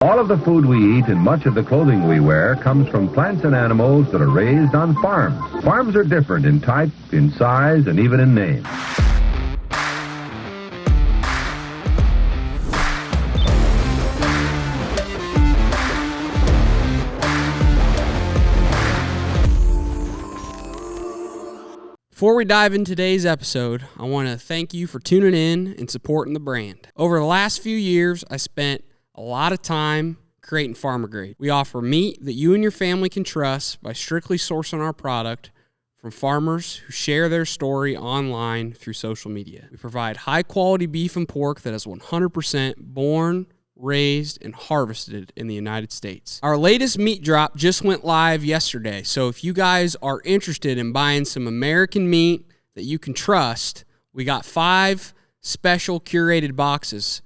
All of the food we eat and much of the clothing we wear comes from plants and animals that are raised on farms. Farms are different in type, in size, and even in name. Before we dive into today's episode, I want to thank you for tuning in and supporting the brand. Over the last few years, I spent a lot of time creating farmer grade. We offer meat that you and your family can trust by strictly sourcing our product from farmers who share their story online through social media. We provide high quality beef and pork that is 100% born, raised, and harvested in the United States. Our latest meat drop just went live yesterday, so if you guys are interested in buying some American meat that you can trust, we got 5 special curated boxes.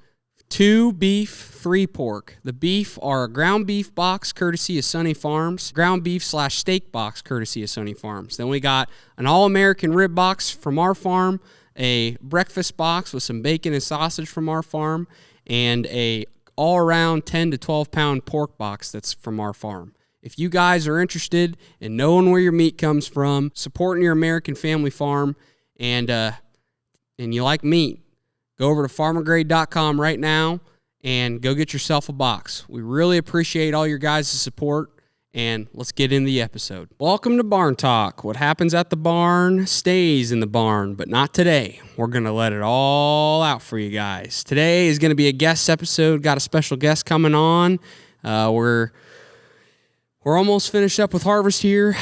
2 beef, 3 pork. The beef are a ground beef box courtesy of Sunny Farms, ground beef / steak box courtesy of Sunny Farms. Then we got an all-American rib box from our farm, a breakfast box with some bacon and sausage from our farm, and a all-around 10 to 12 pound pork box that's from our farm. If you guys are interested in knowing where your meat comes from, supporting your American family farm, and you like meat, go over to farmergrade.com right now and go get yourself a box. We really appreciate all your guys' support, and let's get into the episode. Welcome to Barn Talk. What happens at the barn stays in the barn, but not today. We're going to let it all out for you guys. Today is going to be a guest episode. Got a special guest coming on. We're almost finished up with harvest here,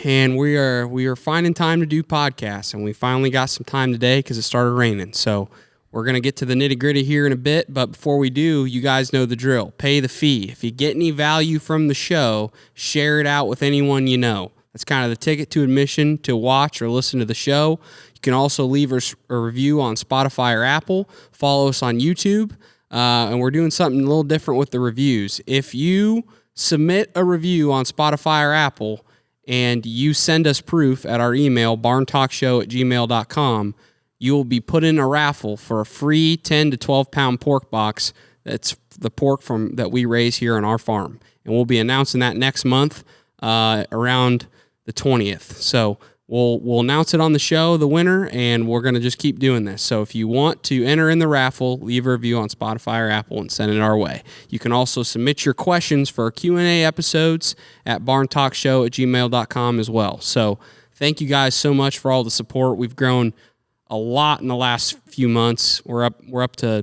and we are finding time to do podcasts, and we finally got some time today because it started raining. So we're going to get to the nitty-gritty here in a bit, but before we do, you guys know the drill. Pay the fee. If you get any value from the show, share it out with anyone you know. That's kind of the ticket to admission to watch or listen to the show. You can also leave us a review on Spotify or Apple. Follow us on YouTube, and we're doing something a little different with the reviews. If you submit a review on Spotify or Apple and you send us proof at our email, barntalkshow@gmail.com, you will be put in a raffle for a free 10 to 12 pound pork box. That's the pork that we raise here on our farm. And we'll be announcing that next month around the 20th. So we'll announce it on the show, the winner, and we're going to just keep doing this. So if you want to enter in the raffle, leave a review on Spotify or Apple and send it our way. You can also submit your questions for our Q&A episodes at barntalkshow@gmail.com as well. So thank you guys so much for all the support. We've grown a lot in the last few months. We're up to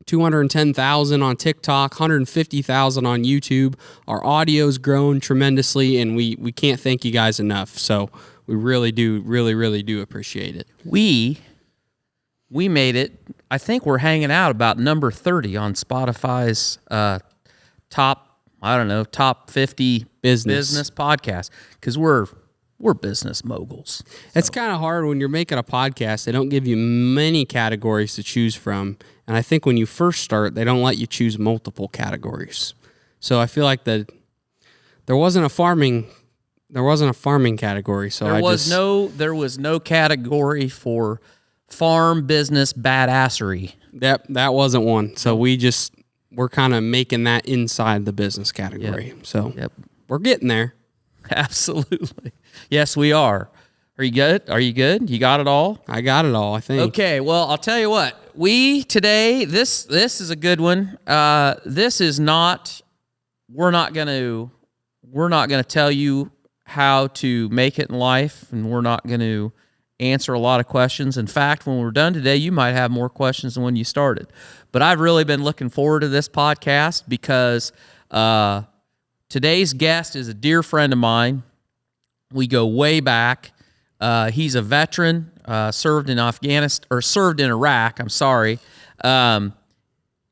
210,000 on TikTok, 150,000 on YouTube. Our audio's grown tremendously, and we can't thank you guys enough. So we really do appreciate it. We made it. I think we're hanging out about number 30 on Spotify's top 50 business podcast, because we're business moguls. So. It's kind of hard when you're making a podcast. They don't give you many categories to choose from. And I think when you first start, they don't let you choose multiple categories. So I feel like there wasn't a farming category. So there was no category for farm business badassery. That wasn't one. So we're kind of making that inside the business category. Yep. So we're getting there. Absolutely. Yes, we are. Are you good? You got it all? I got it all, I think. Okay, well, I'll tell you what. Today, this is a good one. We're not going to tell you how to make it in life, and we're not going to answer a lot of questions. In fact, when we're done today, you might have more questions than when you started. But I've really been looking forward to this podcast because today's guest is a dear friend of mine. We go way back. He's a veteran, served in Iraq. I'm sorry.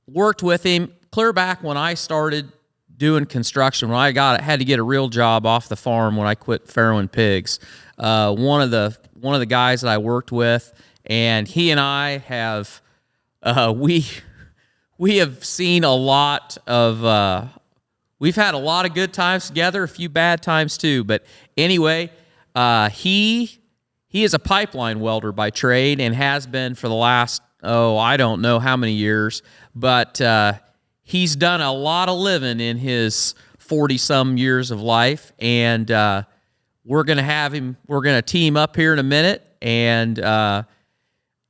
Worked with him clear back when I started doing construction. When I had to get a real job off the farm when I quit farrowing pigs. One of the guys that I worked with, and he and I have we have seen a lot of. We've had a lot of good times together, a few bad times too. But anyway, he is a pipeline welder by trade and has been for the last, I don't know how many years. But he's done a lot of living in his 40-some years of life, and we're going to team up here in a minute, and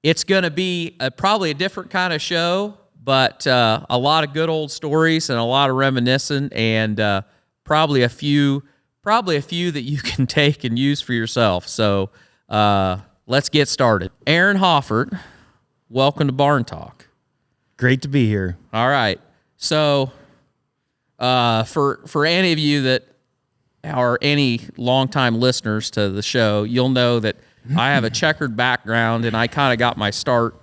it's going to be probably a different kind of show, but a lot of good old stories and a lot of reminiscing, and probably a few that you can take and use for yourself. So let's get started. Aaron Hoffert, welcome to Barn Talk. Great to be here. All right. So for any of you that are any longtime listeners to the show, you'll know that I have a checkered background, and I kind of got my start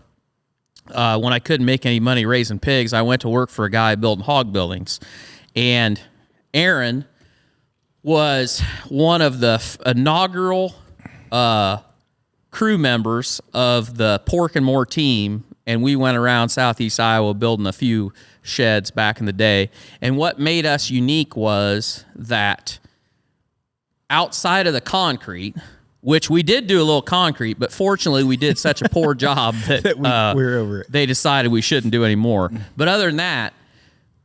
when I couldn't make any money raising pigs. I went to work for a guy building hog buildings, and Aaron was one of the inaugural crew members of the Pork and More team, and we went around Southeast Iowa building a few sheds back in the day. And what made us unique was that outside of the concrete, which we did do a little concrete, but fortunately we did such a poor job that we're over it. They decided we shouldn't do any more. But other than that,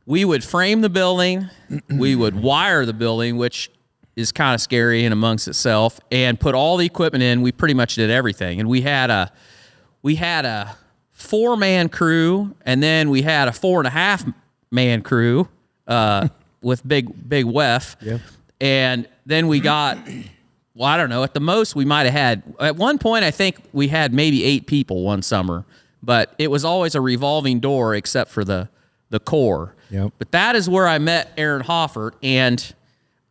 we would frame the building, we would wire the building, which is kind of scary in amongst itself, and put all the equipment in. We pretty much did everything. And we had a 4-man crew, and then we had a 4.5-man crew with big Wef. Yep. And then we got, well, I don't know, at the most we might have had, at one point I think we had maybe 8 people one summer, but it was always a revolving door except for the core. Yep. But that is where I met Aaron Hoffert, and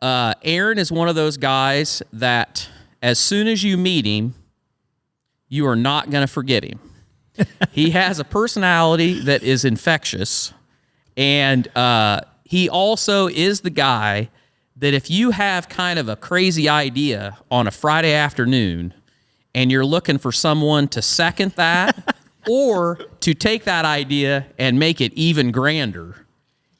Aaron is one of those guys that as soon as you meet him, you are not going to forget him. He has a personality that is infectious, and he also is the guy that if you have kind of a crazy idea on a Friday afternoon and you're looking for someone to second that or to take that idea and make it even grander,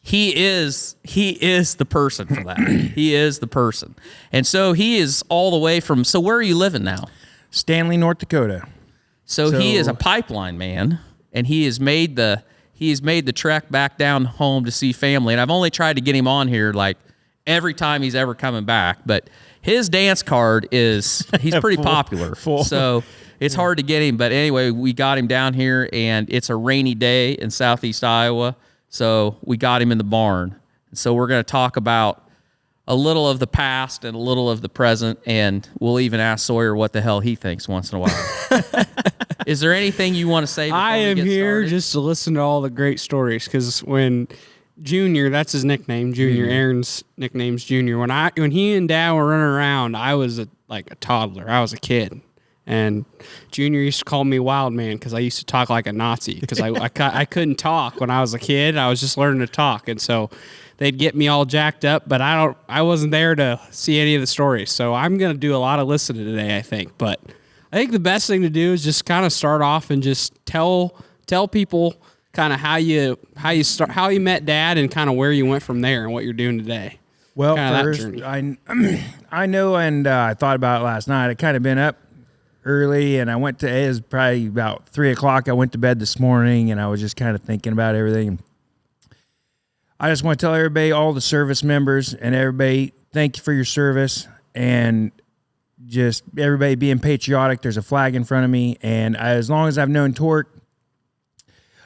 he is the person for that. He is the person. And so he is all the way from, so where are you living now? Stanley, North Dakota. So he is a pipeline man, and he has made the trek back down home to see family. And I've only tried to get him on here like every time he's ever coming back. But his dance card he's pretty popular. So it's hard to get him. But anyway, we got him down here, and it's a rainy day in Southeast Iowa. So we got him in the barn. So we're going to talk about a little of the past and a little of the present, and we'll even ask Sawyer what the hell he thinks once in a while. Is there anything you want to say before I am we get here started? just to listen to all the great stories, because when Junior, that's his nickname, Junior, Aaron's nickname's Junior. When he and Dad were running around, I was like a toddler. I was a kid. And Junior used to call me Wild Man because I used to talk like a Nazi, because I couldn't talk when I was a kid. I was just learning to talk, and so they'd get me all jacked up. But I wasn't there to see any of the stories, so I'm gonna do a lot of listening today, I think. But I think the best thing to do is just kind of start off and just tell people kind of how you met Dad and kind of where you went from there and what you're doing today. Well, Kinda that first, journey. I know, and I thought about it last night. I kind of been up early, and it was probably about 3 o'clock. I went to bed this morning, and I was just kind of thinking about everything. I just want to tell everybody, all the service members and everybody, thank you for your service, and just everybody being patriotic. There's a flag in front of me, and as long as I've known Tork,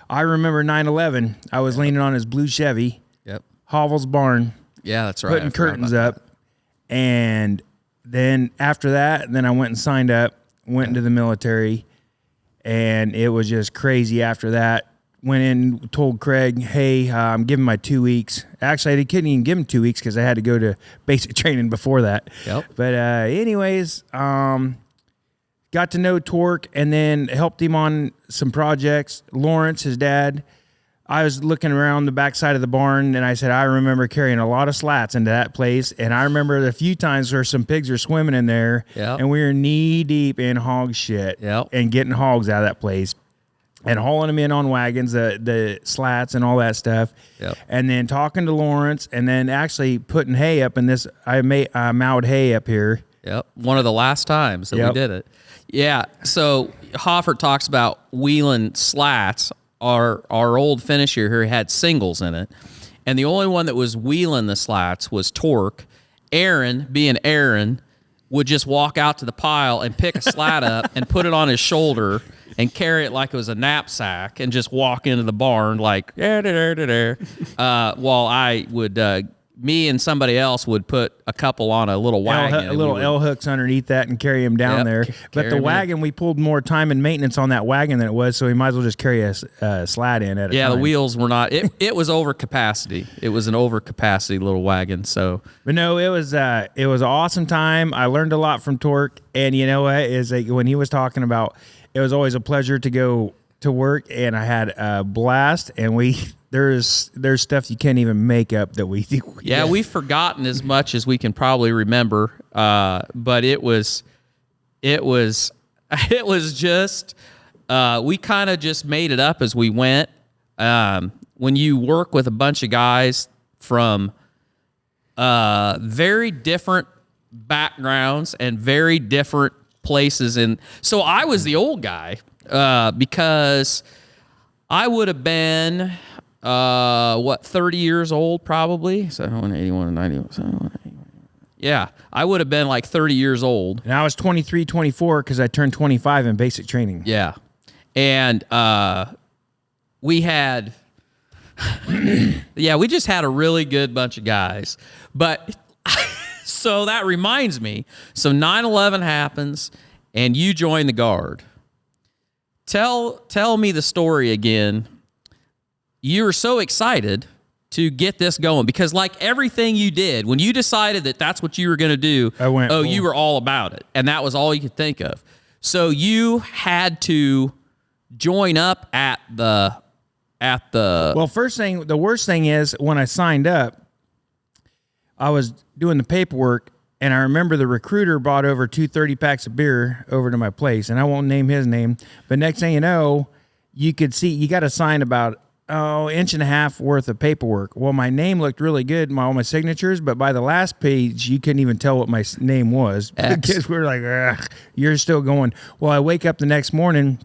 I remember 9/11. I was leaning on his blue Chevy, Hovel's barn, Yeah, that's right. putting curtains up, and then after that, then I went and signed up, went into the military, and it was just crazy after that. Went in, told Craig, hey, I'm giving my 2 weeks. Actually, I couldn't even give him 2 weeks because I had to go to basic training before that. Yep. But anyways, got to know Tork, and then helped him on some projects. Lawrence, his dad, I was looking around the backside of the barn, and I said, I remember carrying a lot of slats into that place, and I remember a few times where some pigs were swimming in there, and we were knee-deep in hog shit and getting hogs out of that place. And hauling them in on wagons, the slats and all that stuff. And then talking to Lawrence, and then actually putting hay up in this. I mowed hay up here. One of the last times that we did it. Yeah. So Hoffert talks about wheeling slats our old finisher here had singles in it, and the only one that was wheeling the slats was Tork. Aaron, being Aaron, would just walk out to the pile and pick a slat up and put it on his shoulder and carry it like it was a knapsack and just walk into the barn like, while I would, me and somebody else would put a couple on a little wagon. A little L hooks underneath that and carry him down there. But the wagon, we pulled more time and maintenance on that wagon than it was, so we might as well just carry a slat in at a time. Yeah, the wheels were not, it was over capacity. It was an over capacity little wagon, so. But no, it was an awesome time. I learned a lot from Tork, and you know what, is like when he was talking about, it was always a pleasure to go to work, and I had a blast, and there's stuff you can't even make up that we do. Yeah, we've forgotten as much as we can probably remember, but it was just we kind of just made it up as we went. When you work with a bunch of guys from very different backgrounds and very different places, and so I was the old guy because I would have been 30 years old probably. 71, 81, 91. Yeah, I would have been like 30 years old. And I was 23, 24 because I turned 25 in basic training. Yeah, and we had, we just had a really good bunch of guys, but. So that reminds me. So 9/11 happens, and you join the Guard. Tell me the story again. You were so excited to get this going because, like everything you did, when you decided that that's what you were going to do, you were all about it, and that was all you could think of. So you had to join up at the. Well, the worst thing is when I signed up. I was doing the paperwork, and I remember the recruiter brought over 2 30-packs of beer over to my place, and I won't name his name, but next thing you know, you could see, you got to sign about, inch and a half worth of paperwork. Well, my name looked really good, all my signatures, but by the last page, you couldn't even tell what my name was because we were like, ugh, you're still going. Well, I wake up the next morning,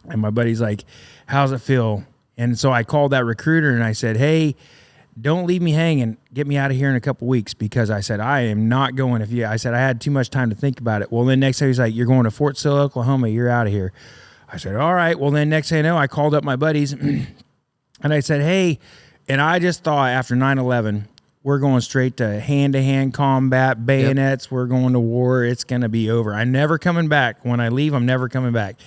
and my buddy's like, how's it feel? And so I called that recruiter, and I said, hey, don't leave me hanging. Get me out of here in a couple weeks because I said, I am not going. I said, I had too much time to think about it. Well, then next day he's like, you're going to Fort Sill, Oklahoma. You're out of here. I said, all right. Well, then next thing I know, I called up my buddies and I said, hey, and I just thought after 9/11, we're going straight to hand-to-hand combat, bayonets. Yep. We're going to war. It's going to be over. I'm never coming back. When I leave, I'm never coming back.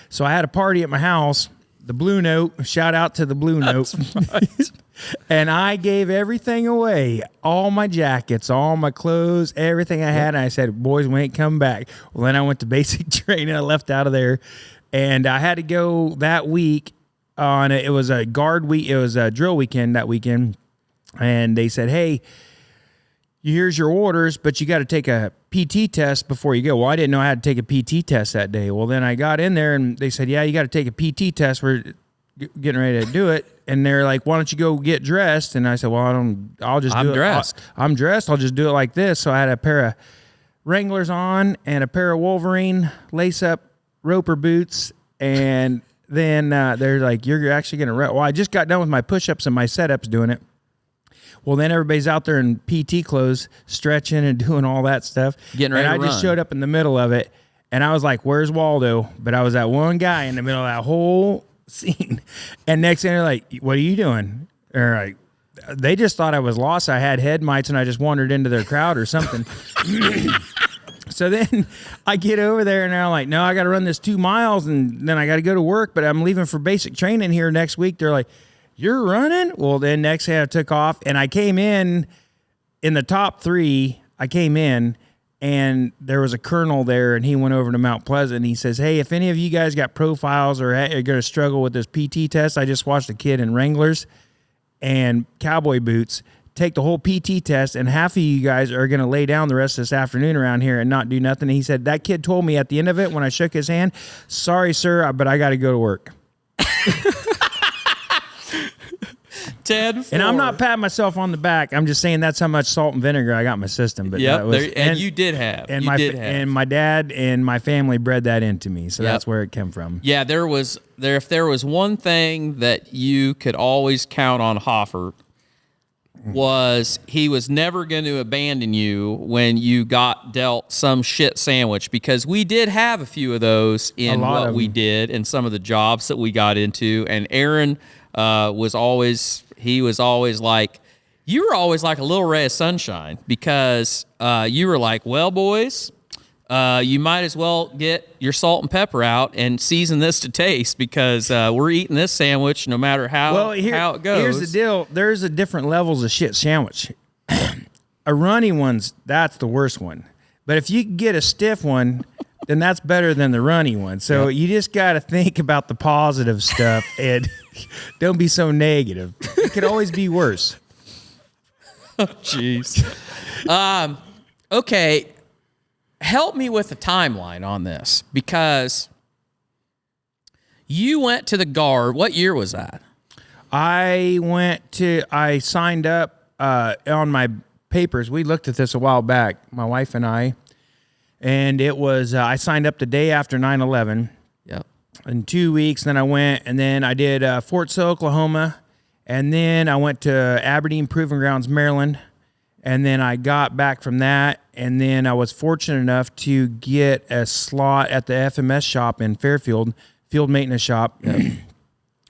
So I had a party at my house, the Blue Note. Shout out to the Blue Note. Right. And I gave everything away, all my jackets, all my clothes, everything I had. And I said, boys, we ain't come back. Well, then I went to basic training. I left out of there. And I had to go that week on it was a guard week. It was a drill weekend that weekend. And they said, hey, here's your orders, but you got to take a PT test before you go. Well, I didn't know I had to take a PT test that day. Well, then I got in there and they said, yeah, you got to take a PT test. We're getting ready to do it. And they're like, why don't you go get dressed? And I said, well, I'll just do it. I'm dressed. I'll just do it like this. So I had a pair of Wranglers on and a pair of Wolverine lace-up roper boots. And then they're like, you're actually going to run. Well, I just got done with my push-ups and my setups doing it. Well, then everybody's out there in PT clothes, stretching and doing all that stuff. Getting ready to run. And I just showed up in the middle of it. And I was like, where's Waldo? But I was that one guy in the middle of that whole scene. And next thing they're like, what are you doing? Or like, they just thought I was lost. I had head mites and I just wandered into their crowd or something. So then I get over there and they're like, no, I got to run this 2 miles and then I got to go to work, but I'm leaving for basic training here next week. They're like, you're running? Well, then next day I took off and I came in the top 3. I came in and there was a colonel there and he went over to Mount Pleasant and he says, hey, if any of you guys got profiles or are going to struggle with this PT test, I just watched a kid in Wranglers and cowboy boots take the whole PT test and half of you guys are going to lay down the rest of this afternoon around here and not do nothing. And he said, that kid told me at the end of it when I shook his hand, sorry, sir, but I got to go to work. 10-4. And I'm not patting myself on the back. I'm just saying that's how much salt and vinegar I got in my system. But Yep, and you did have. And and my dad and my family bred that into me, so that's where it came from. Yeah, if there was one thing that you could always count on Hoffert, was he was never going to abandon you when you got dealt some shit sandwich, because we did have a few of those in what we did and some of the jobs that we got into. And Aaron was always like, you were always like a little ray of sunshine, because you were like, well, boys, you might as well get your salt and pepper out and season this to taste, because we're eating this sandwich no matter how it goes. Here's the deal. There's a different levels of shit sandwich. A runny one's, that's the worst one. But if you can get a stiff one, then that's better than the runny one. So you just got to think about the positive stuff and don't be so negative. It could always be worse. Oh, jeez. Okay. Help me with the timeline on this, because you went to the Guard. What year was that? I signed up on my papers. We looked at this a while back, my wife and I, and it was, I signed up the day after 9/11. Yep. In 2 weeks, then I went, and then I did Fort Sill, Oklahoma, and then I went to Aberdeen Proving Grounds, Maryland. And then I got back from that, and then I was fortunate enough to get a slot at the FMS shop in Fairfield, field maintenance shop.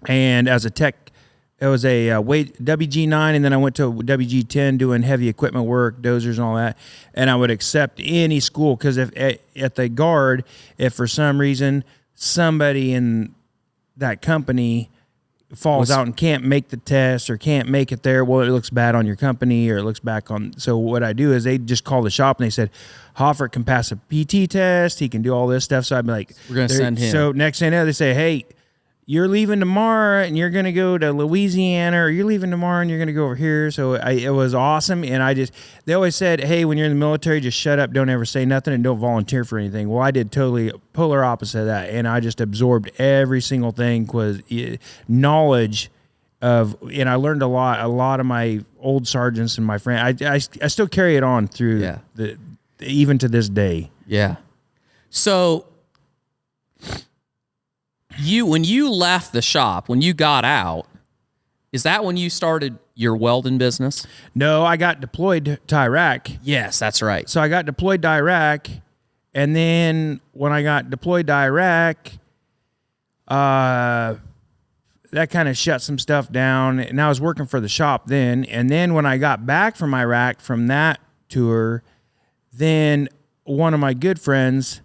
And as a tech, it was a WG9, and then I went to WG10 doing heavy equipment work, dozers and all that. And I would accept any school, because if at the Guard, if for some reason somebody in that company falls out and can't make the test or can't make it there, well, it looks bad on your company, or it looks back on. So what I do is they just call the shop and they said, Hoffert can pass a PT test. He can do all this stuff. So I'd be like, we're going to send him. So next thing you know, they say, hey, you're leaving tomorrow and you're going to go to Louisiana, or you're leaving tomorrow and you're going to go over here. So it was awesome. And they always said, hey, when you're in the military, just shut up. Don't ever say nothing and don't volunteer for anything. Well, I did totally polar opposite of that. And I just absorbed every single thing, because knowledge of, and I learned a lot of my old sergeants and my friends. I still carry it on through even to this day. Yeah. So when you left the shop, when you got out, is that when you started your welding business? No, I got deployed to Iraq. Yes, that's right. So I got deployed to Iraq, and then when I got deployed to Iraq, that kind of shut some stuff down. And I was working for the shop then. And then when I got back from Iraq from that tour, then one of my good friends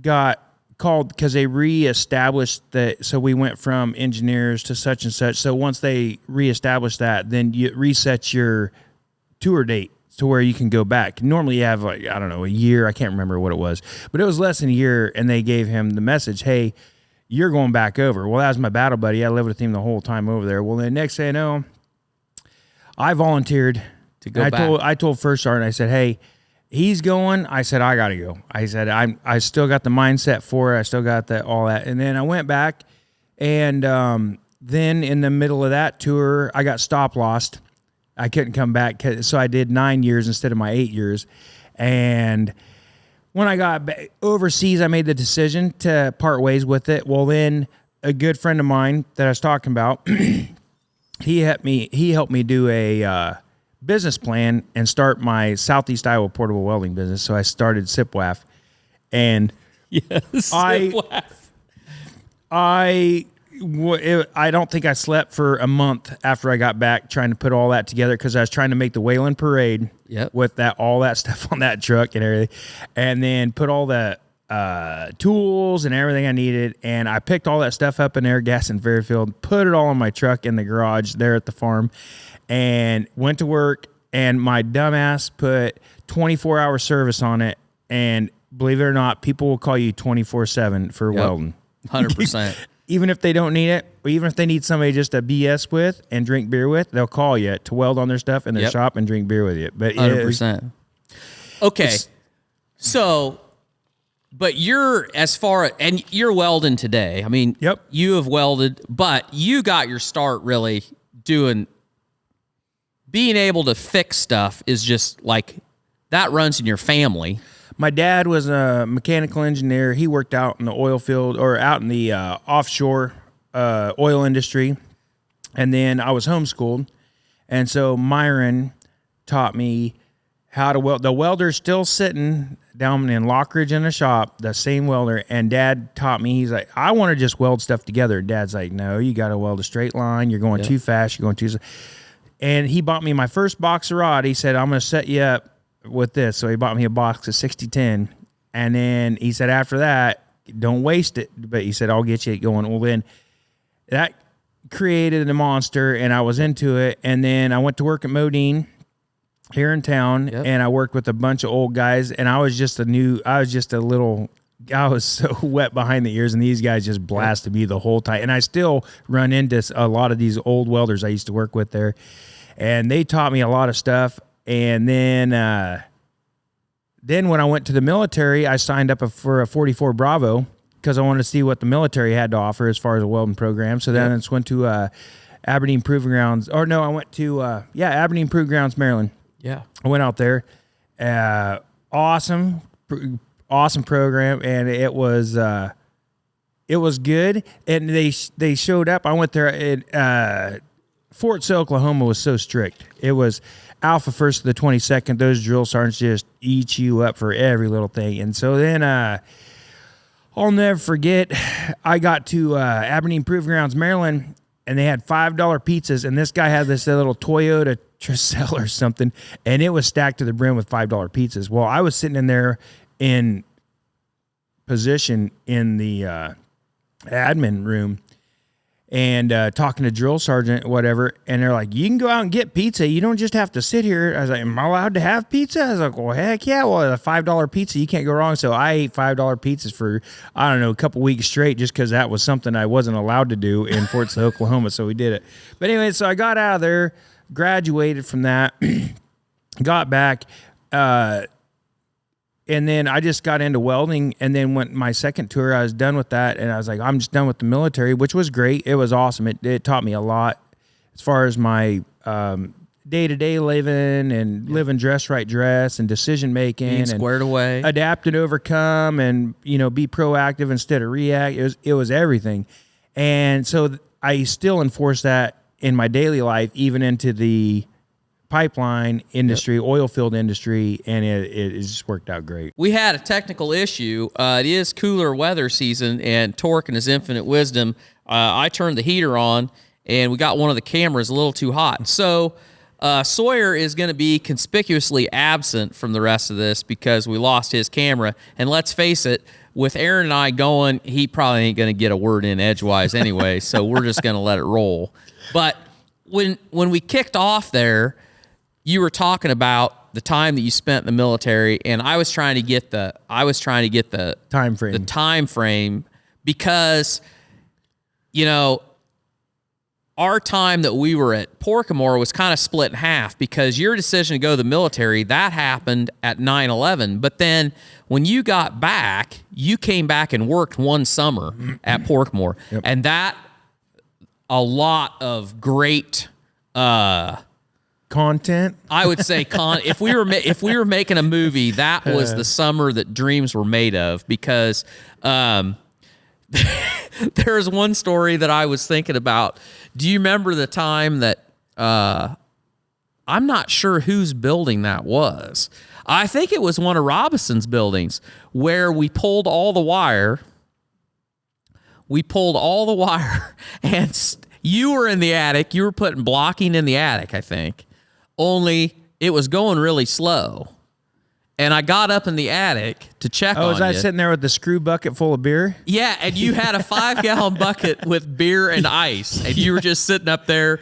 got called, because they reestablished that. So we went from engineers to such and such. So once they reestablished that, then you reset your tour date to where you can go back. Normally you have, like, I don't know, a year. I can't remember what it was, but it was less than a year. And they gave him the message, hey, you're going back over. Well, that was my battle buddy. I lived with him the whole time over there. Well, then next thing I know, I volunteered to go back. I told First Sergeant, I said, hey, he's going. I said, I got to go. I said, I still got the mindset for it. I still got all that. And then I went back, and then in the middle of that tour, I got stop lost. I couldn't come back. So I did 9 years instead of my 8 years. And when I got back overseas, I made the decision to part ways with it. Well, then a good friend of mine that I was talking about, he helped me do a business plan and start my Southeast Iowa portable welding business. So I started SIPWAF, and SIPWAF. I don't think I slept for a month after I got back trying to put all that together, because I was trying to make the Wayland Parade with all that stuff on that truck and everything, and then put all the tools and everything I needed. And I picked all that stuff up in Airgas in Fairfield, put it all in my truck in the garage there at the farm, and went to work. And my dumbass put 24-hour service on it. And believe it or not, people will call you 24/7 for welding. 100%. Even if they don't need it, or even if they need somebody just to BS with and drink beer with, they'll call you to weld on their stuff in their shop and drink beer with you. But 100%. Okay. So, but you're and you're welding today. I mean, you have welded, but you got your start really doing being able to fix stuff is just like that runs in your family. My dad was a mechanical engineer. He worked out in the oil field or out in the offshore oil industry. And then I was homeschooled. And so Myron taught me how to weld. The welder's still sitting down in Lockridge in a shop, the same welder. And Dad taught me, he's like, I want to just weld stuff together. Dad's like, no, you got to weld a straight line. You're going too fast. You're going too slow. And he bought me my first box of rod. He said, I'm going to set you up with this. So he bought me a box of 60-10. And then he said, after that, don't waste it. But he said, I'll get you going. Well, then that created a monster, and I was into it. And then I went to work at Modine here in town, and I worked with a bunch of old guys. And I was so wet behind the ears, and these guys just blasted me the whole time. And I still run into a lot of these old welders I used to work with there. And they taught me a lot of stuff. And then when I went to the military, I signed up for a 44 Bravo because I wanted to see what the military had to offer as far as a welding program. So then I just went to Aberdeen Proving Grounds. Or no, I went to, Aberdeen Proving Grounds, Maryland. Yeah. I went out there. Awesome program, and it was good. And they showed up. I went there at Fort Sill, Oklahoma was so strict. It was Alpha 1st to the 22nd. Those drill sergeants just eat you up for every little thing. And so then I'll never forget, I got to Aberdeen Proving Grounds, Maryland, and they had $5 pizzas. And this guy had this little Toyota Tercel or something, and it was stacked to the brim with $5 pizzas. Well, I was sitting in there in position in the admin room, and talking to drill sergeant, whatever, and they're like, you can go out and get pizza. You don't just have to sit here. I was like, am I allowed to have pizza? I was like, well, heck yeah. Well, a $5 pizza, you can't go wrong. So I ate $5 pizzas for, I don't know, a couple weeks straight just because that was something I wasn't allowed to do in Fort Sill, Oklahoma, so we did it. But anyway, so I got out of there, graduated from that, got back, and then I just got into welding, and then went my second tour. I was done with that, and I was like, I'm just done with the military, which was great. It was awesome. It taught me a lot as far as my day-to-day living and living dress right dress and decision-making. Being squared away. Adapt and overcome and, be proactive instead of react. It was everything. And so I still enforce that in my daily life, even into the pipeline industry, oil field industry, and it just worked out great. We had a technical issue. It is cooler weather season, and Tork, in his infinite wisdom, I turned the heater on, and we got one of the cameras a little too hot. So Sawyer is going to be conspicuously absent from the rest of this because we lost his camera. And let's face it, with Aaron and I going, he probably ain't going to get a word in edgewise anyway, so we're just going to let it roll. But when we kicked off there, you were talking about the time that you spent in the military, and I was trying to get the time frame. The time frame, because our time that we were at Porkamore was kind of split in half, because your decision to go to the military, that happened at 9/11. But then when you got back, you came back and worked one summer at Porkamore. Yep. And that, a lot of great content. I would say if we were making a movie, that was the summer that dreams were made of, because there's one story that I was thinking about. Do you remember the time that I'm not sure whose building that was. I think it was one of Robison's buildings, where we pulled all the wire. And you were in the attic. You were putting blocking in the attic, I think. Only it was going really slow. And I got up in the attic to check on you. Oh, was I sitting there with the screw bucket full of beer? Yeah, and you had a 5-gallon bucket with beer and ice, and you were just sitting up there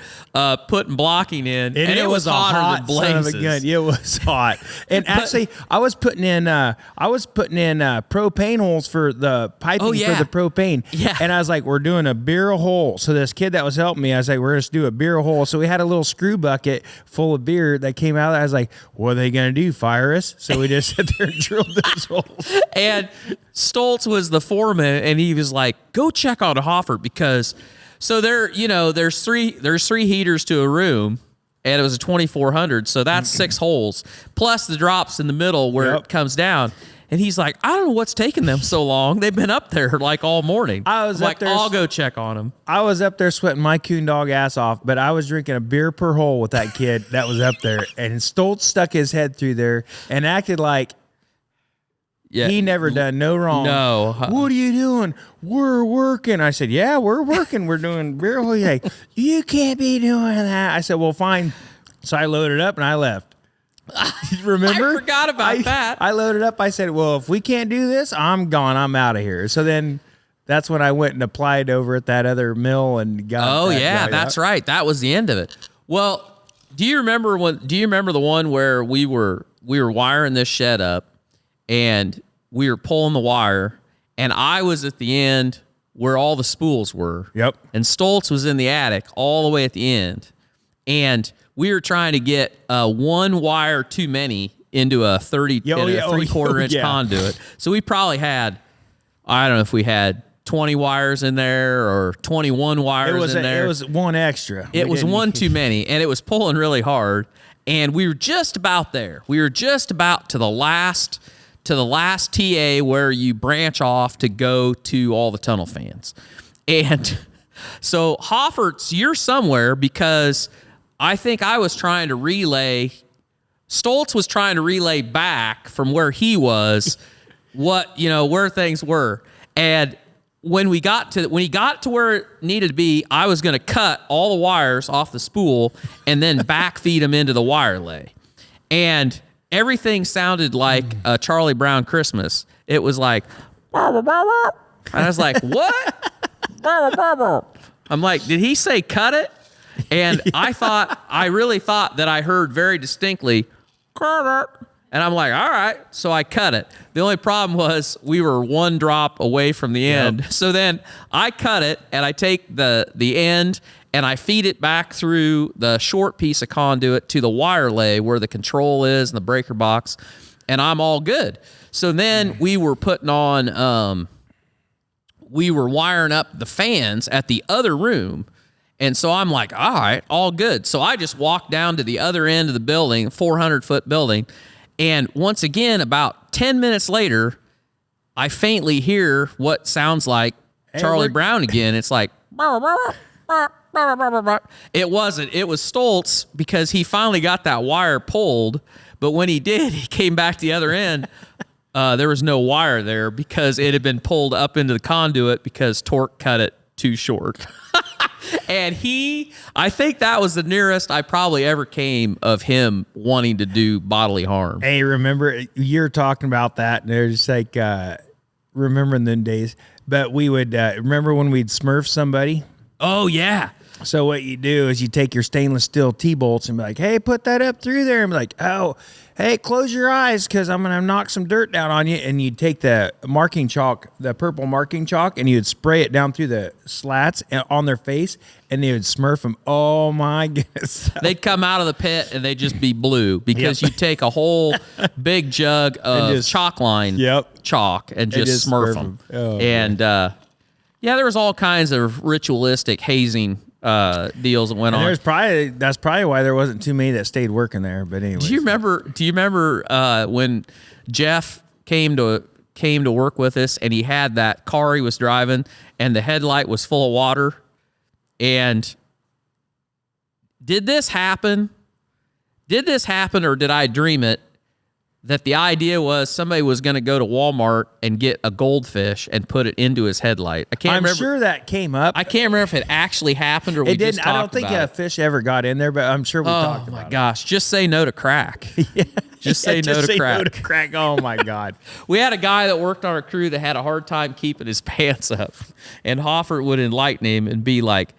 putting blocking in, and it was hotter than blazes. Son of a gun. It was hot. And actually, I was putting in propane holes for the piping for the propane. Yeah. And I was like, we're doing a beer hole. So this kid that was helping me, I was like, we're just do a beer hole. So we had a little screw bucket full of beer that came out. I was like, what are they going to do? Fire us? So we just sit there and drilled those holes. And Stoltz was the foreman, and he was like, go check on Hoffert, because so there's three heaters to a room, and it was a 2400. So that's 6 holes plus the drops in the middle where it comes down. And he's like, I don't know what's taking them so long. They've been up there like all morning. I was like, up there. I'll go check on them. I was up there sweating my coon dog ass off, but I was drinking a beer per hole with that kid that was up there. And Stoltz stuck his head through there and acted like he never done no wrong. No. What are you doing? We're working. I said, yeah, we're working. We're doing beer hole. He's like, you can't be doing that. I said, well, fine. So I loaded up and I left. Remember? I forgot about that. I loaded up. I said, well, if we can't do this, I'm gone. I'm out of here. So then that's when I went and applied over at that other mill and got. Oh, yeah, that's right. That was the end of it. Well, do you remember the one where we were wiring this shed up and we were pulling the wire and I was at the end where all the spools were. Yep. And Stoltz was in the attic all the way at the end. And we were trying to get one wire too many into a 3/4 inch conduit. So we probably had, I don't know if we had 20 wires in there or 21 wires in there. It was one extra. It was one too many, and it was pulling really hard. And we were just about there. We were just about to the last TA where you branch off to go to all the tunnel fans. And so Hoffert's, you're somewhere because I think I was trying to relay. Stoltz was trying to relay back from where he was, where things were. And when he got to where it needed to be, I was going to cut all the wires off the spool and then back feed them into the wire lay. And everything sounded like a Charlie Brown Christmas. It was like, and I was like, what? I'm like, did he say cut it? And I really thought that I heard very distinctly, cut it. And I'm like, all right. So I cut it. The only problem was we were one drop away from the end. Yep. So then I cut it and I take the end and I feed it back through the short piece of conduit to the wire lay where the control is and the breaker box. And I'm all good. So then we were putting on, we were wiring up the fans at the other room. And so I'm like, all right, all good. So I just walked down to the other end of the building, 400-foot building. And once again, about 10 minutes later, I faintly hear what sounds like Charlie Brown again. It's like, it wasn't. It was Stoltz because he finally got that wire pulled. But when he did, he came back the other end. There was no wire there because it had been pulled up into the conduit because Tork cut it too short. And I think that was the nearest I probably ever came of him wanting to do bodily harm. Hey, remember, you're talking about that, and they're just like, remembering them days. But we would, remember when we'd smurf somebody? Oh, yeah. So what you do is you take your stainless steel T-bolts and be like, hey, put that up through there. And be like, oh, hey, close your eyes because I'm going to knock some dirt down on you. And you'd take the marking chalk, the purple marking chalk, and you'd spray it down through the slats on their face, and they would smurf them. Oh, my goodness. They'd come out of the pit, and they'd just be blue because you take a whole big jug of chalk line chalk and just smurf them. Oh, and, there was all kinds of ritualistic hazing deals that went on. That's probably why there wasn't too many that stayed working there. But anyway, do you remember when Jeff came to work with us and he had that car he was driving and the headlight was full of water? And did this happen? Or did I dream it? That the idea was somebody was going to go to Walmart and get a goldfish and put it into his headlight. I'm sure that came up. I can't remember if it actually happened or we just talked about it. I don't think a fish ever got in there, but I'm sure we talked about it. Oh, my gosh. Just say no to crack. Just say no to crack. No to crack. Oh, my God. We had a guy that worked on our crew that had a hard time keeping his pants up. And Hoffert would enlighten him and be like,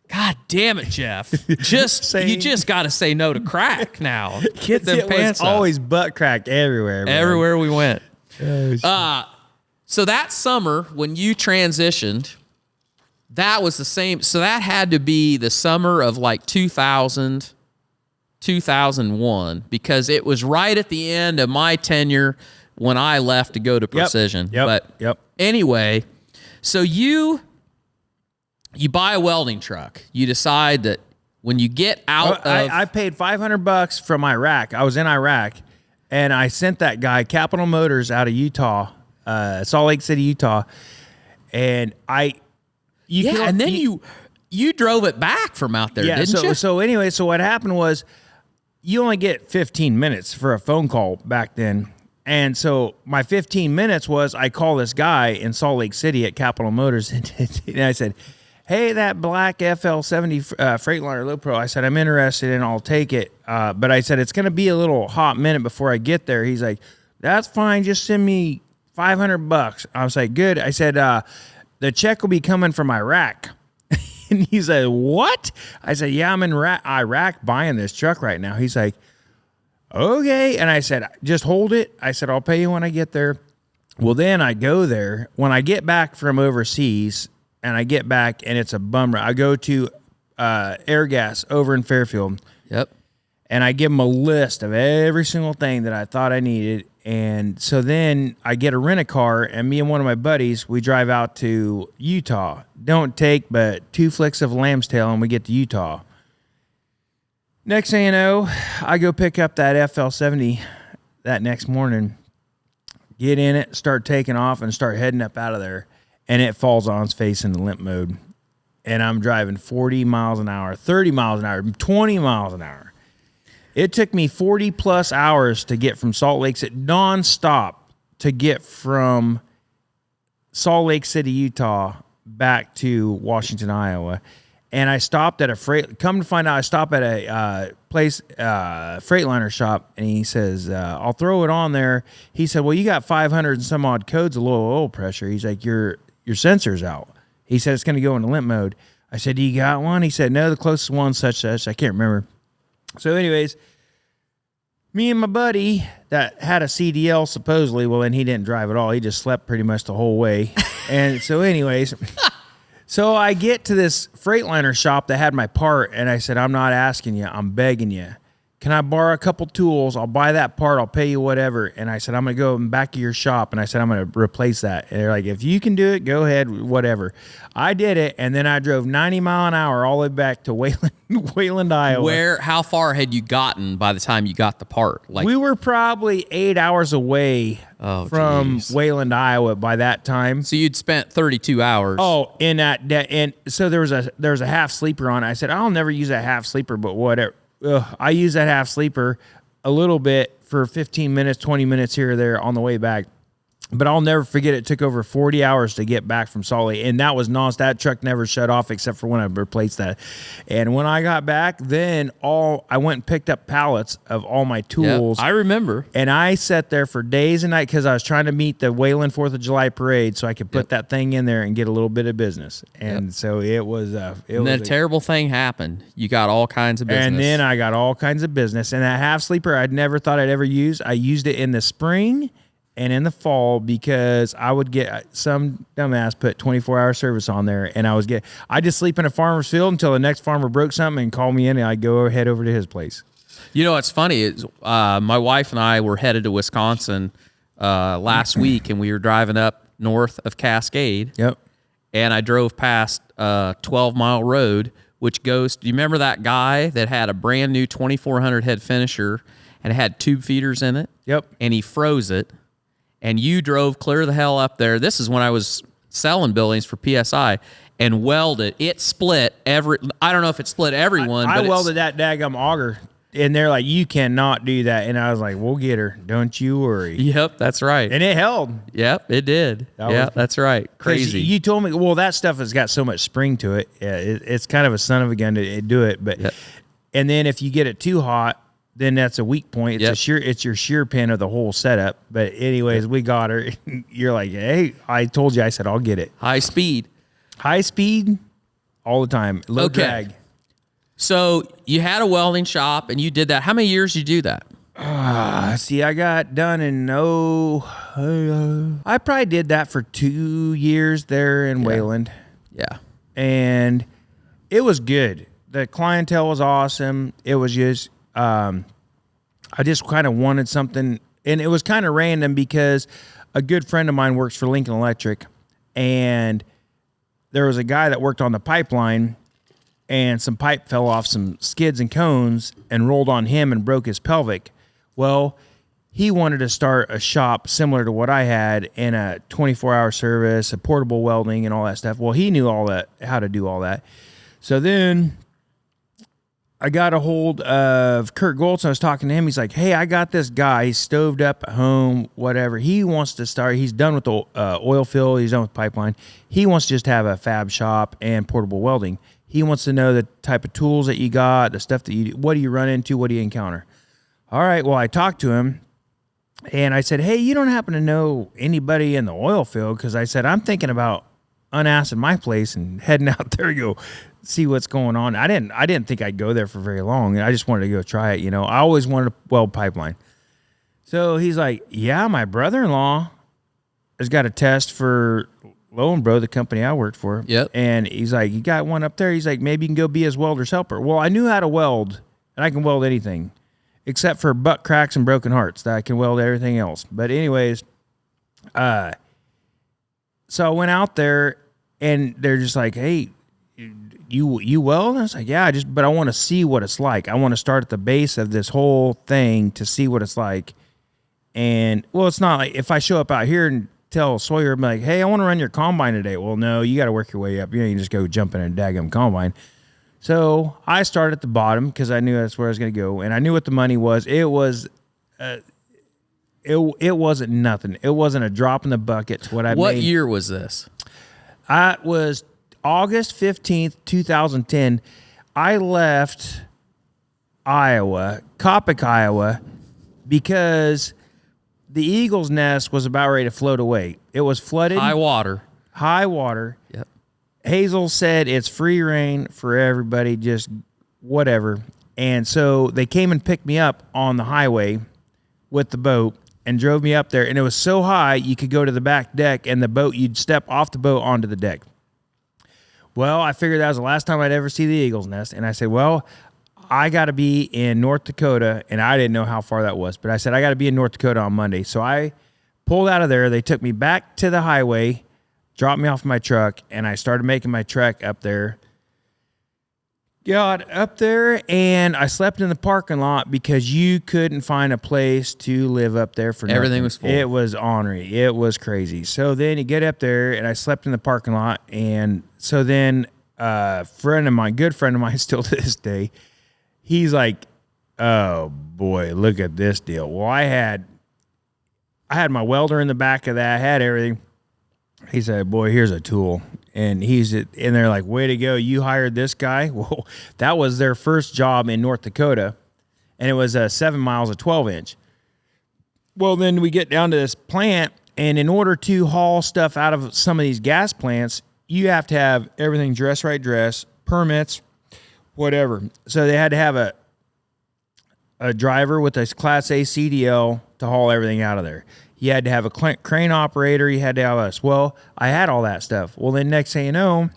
God damn it, Jeff. You just got to say no to crack now. Get them pants up. It was always butt crack everywhere. Man. Everywhere we went. So that summer when you transitioned, that was the same. So that had to be the summer of like 2000, 2001, because it was right at the end of my tenure when I left to go to Precision. Yep. Anyway, so you buy a welding truck. You decide that when you get out of... I paid $500 from Iraq. I was in Iraq, and I sent that guy Capital Motors out of Utah, Salt Lake City, Utah, and you drove it back from out there, didn't you? So anyway, so what happened was you only get 15 minutes for a phone call back then. And so my 15 minutes was I call this guy in Salt Lake City at Capital Motors, and I said, hey, that black FL70 Freightliner Low Pro, I said, I'm interested and I'll take it. But I said, it's going to be a little hot minute before I get there. He's like, that's fine. Just send me $500. I was like, good. I said, the check will be coming from Iraq. And he's like, what? I said, yeah, I'm in Iraq buying this truck right now. He's like, okay. And I said, just hold it. I said, I'll pay you when I get there. Well, then I go there. When I get back from overseas and I get back and it's a bummer, I go to Air Gas over in Fairfield. Yep. And I give them a list of every single thing that I thought I needed. And so then I get a rent-a-car, and me and one of my buddies, we drive out to Utah. Don't take but 2 flicks of lamb's tail, and we get to Utah. Next thing you know, I go pick up that FL70 that next morning, get in it, start taking off, and start heading up out of there. And it falls on its face into limp mode. And I'm driving 40 miles an hour, 30 miles an hour, 20 miles an hour. It took me 40-plus hours to get from Salt Lake City, nonstop, to get from Salt Lake City, Utah, back to Washington, Iowa. And I stopped at come to find out, I stopped at a Freightliner shop, and he says, I'll throw it on there. He said, well, you got 500 and some odd codes of low oil pressure. He's like, your sensor's out. He said, it's going to go into limp mode. I said, do you got one? He said, no, the closest one's such. I can't remember. So anyways, me and my buddy that had a CDL supposedly, well, then he didn't drive at all. He just slept pretty much the whole way. And so anyways, so I get to this Freightliner shop that had my part, and I said, I'm not asking you. I'm begging you. Can I borrow a couple tools? I'll buy that part. I'll pay you whatever. And I said, I'm going to go in back of your shop. And I said, I'm going to replace that. And they're like, if you can do it, go ahead, whatever. I did it. And then I drove 90 mile an hour all the way back to Wayland, Iowa. How far had you gotten by the time you got the part? Like, we were probably 8 hours away from Wayland, Iowa by that time. So you'd spent 32 hours. Oh, in that, and so there was a half sleeper on it. I said, I'll never use that half sleeper, but whatever. I use that half sleeper a little bit for 15 minutes, 20 minutes here or there on the way back. But I'll never forget it took over 40 hours to get back from Salt Lake. And that was nonstop. That truck never shut off except for when I replaced that. And when I got back, then I went and picked up pallets of all my tools. Yep, I remember. And I sat there for days and nights because I was trying to meet the Wayland 4th of July parade so I could put that thing in there and get a little bit of business. And so it was... and then a terrible thing happened. You got all kinds of business. And then I got all kinds of business. And that half sleeper I'd never thought I'd ever use. I used it in the spring and in the fall because I would get some dumbass put 24-hour service on there, and I just sleep in a farmer's field until the next farmer broke something and called me in, and I'd head over to his place. You know what's funny is my wife and I were headed to Wisconsin last week, and we were driving up north of Cascade. Yep. And I drove past a 12-mile road, which goes. Do you remember that guy that had a brand new 2400 head finisher and it had tube feeders in it? Yep. And he froze it. And you drove clear the hell up there. This is when I was selling buildings for PSI and welded. It split I don't know if it split everyone. I welded that daggum auger, and they're like, you cannot do that. And I was like, we'll get her. Don't you worry. Yep, that's right. And it held. Yep, it did. That's right. Crazy. You told me, well, that stuff has got so much spring to it. Yeah, it's kind of a son of a gun to do it. But And then if you get it too hot, then that's a weak point. It's it's your shear pin of the whole setup. But anyways, we got her. You're like, hey, I told you. I said, I'll get it. High speed all the time. Low drag. So you had a welding shop and you did that. How many years did you do that? See, I got done in I probably did that for 2 years there in Wayland. Yeah. And it was good. The clientele was awesome. It was just, I just kind of wanted something, and it was kind of random because a good friend of mine works for Lincoln Electric, and there was a guy that worked on the pipeline, and some pipe fell off some skids and cones and rolled on him and broke his pelvic. Well, he wanted to start a shop similar to what I had in a 24-hour service, a portable welding and all that stuff. Well, he knew all that, how to do all that. So then I got a hold of Kurt Goltz. I was talking to him. He's like, hey, I got this guy. He's stoved up at home, whatever. He wants to start. He's done with the oil field. He's done with pipeline. He wants to just have a fab shop and portable welding. He wants to know the type of tools that you got, the stuff that you do. What do you run into? What do you encounter? All right, well, I talked to him. And I said, hey, you don't happen to know anybody in the oil field? Because I said, I'm thinking about unassing my place and heading out there to go see what's going on. I didn't think I'd go there for very long. I just wanted to go try it. I always wanted to weld pipeline. So he's like, yeah, my brother-in-law has got a test for Low & Bro, the company I worked for. Yep. And he's like, you got one up there? He's like, maybe you can go be his welder's helper. Well, I knew how to weld, and I can weld anything, except for butt cracks and broken hearts. That I can weld everything else. But anyways, so I went out there, and they're just like, hey, you weld? And I was like, yeah, but I want to see what it's like. I want to start at the base of this whole thing to see what it's like. And, well, it's not like if I show up out here and tell Sawyer, I'm like, hey, I want to run your combine today. Well, no, you got to work your way up. You can just go jump in a daggum combine. So I started at the bottom because I knew that's where I was going to go, and I knew what the money was. It was, it wasn't nothing. It wasn't a drop in the bucket to what I made. What year was this? I was August 15th, 2010. I left Iowa, Coppock, Iowa, because the Eagle's Nest was about ready to float away. It was flooded. High water. Yep. Hazel said it's free reign for everybody, just whatever. And so they came and picked me up on the highway with the boat and drove me up there. And it was so high, you could go to the back deck, and the boat, you'd step off the boat onto the deck. Well, I figured that was the last time I'd ever see the Eagle's Nest. And I said, well, I got to be in North Dakota. And I didn't know how far that was. But I said, I got to be in North Dakota on Monday. So I pulled out of there. They took me back to the highway, dropped me off my truck, and I started making my trek up there. Got up there, and I slept in the parking lot because you couldn't find a place to live up there for nothing. Everything was full. It was ornery. It was crazy. So then you get up there, and I slept in the parking lot, and so then a friend of mine, good friend of mine still to this day, he's like, oh, boy, look at this deal. Well, I had my welder in the back of that. I had everything. He said, boy, here's a tool. And they're like, way to go. You hired this guy? Well, that was their first job in North Dakota. And it was 7 miles of 12-inch. Well, then we get down to this plant. And in order to haul stuff out of some of these gas plants, you have to have everything dress, permits, whatever. So they had to have a driver with a Class A CDL to haul everything out of there. You had to have a crane operator. You had to have us. Well, I had all that stuff. Well, then next thing you know,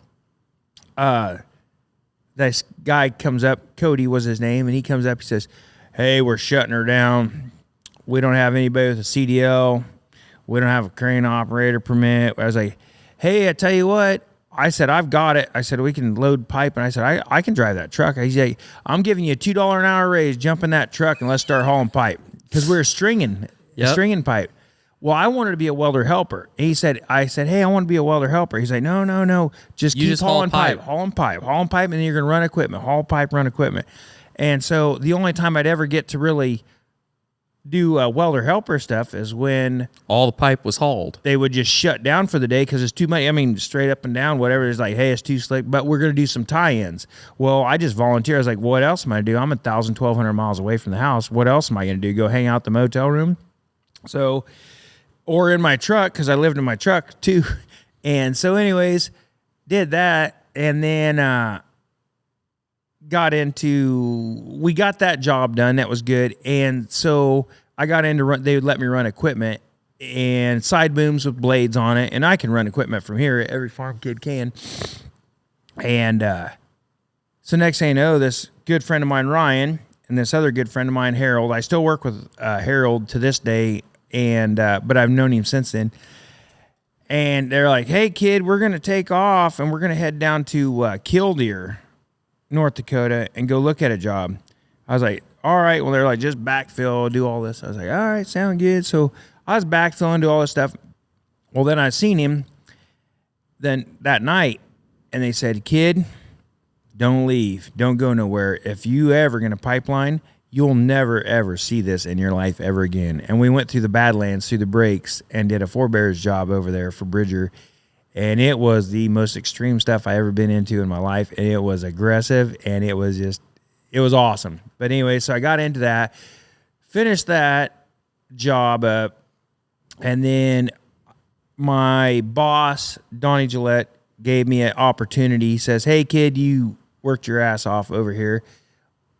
this guy comes up. Cody was his name. And he comes up. He says, hey, we're shutting her down. We don't have anybody with a CDL. We don't have a crane operator permit. I was like, hey, I tell you what. I said, I've got it. I said, we can load pipe. And I said, I can drive that truck. He's like, I'm giving you a $2 an hour raise. Jump in that truck and let's start hauling pipe. Because we were stringing pipe. Well, I wanted to be a welder helper. I said, hey, I want to be a welder helper. He's like, no. Just keep hauling pipe, and then you're going to run equipment, haul pipe, run equipment. And so the only time I'd ever get to really do welder helper stuff is when all the pipe was hauled. They would just shut down for the day because it's too much. I mean, straight up and down, whatever. It's like, hey, it's too slick, but we're going to do some tie-ins. Well, I just volunteered. I was like, what else am I going to do? I'm 1,000, 1,200 miles away from the house. What else am I going to do? Go hang out at the motel room? So... or in my truck, because I lived in my truck too. And so anyways, did that. And then we got that job done. That was good. And so I got into they would let me run equipment and side booms with blades on it. And I can run equipment from here. Every farm kid can. And so next thing you know, this good friend of mine, Ryan, and this other good friend of mine, Harold, I still work with Harold to this day. And but I've known him since then. And they're like, hey, kid, we're going to take off, and we're going to head down to Killdeer. North Dakota and go look at a job. I was like, all right. Well, they're like, just backfill, do all this. I was like, all right, sound good. So I was backfilling, do all this stuff. Well, then I seen him then that night, and they said, kid, don't leave. Don't go nowhere. If you ever going to pipeline, you'll never, ever see this in your life ever again. And we went through the Badlands, through the breaks, and did a forebears job over there for Bridger. And it was the most extreme stuff I ever been into in my life. And it was aggressive, and it was awesome. But anyway, so I got into that, finished that job up, and then my boss, Donnie Gillette, gave me an opportunity. He says, hey, kid, you worked your ass off over here.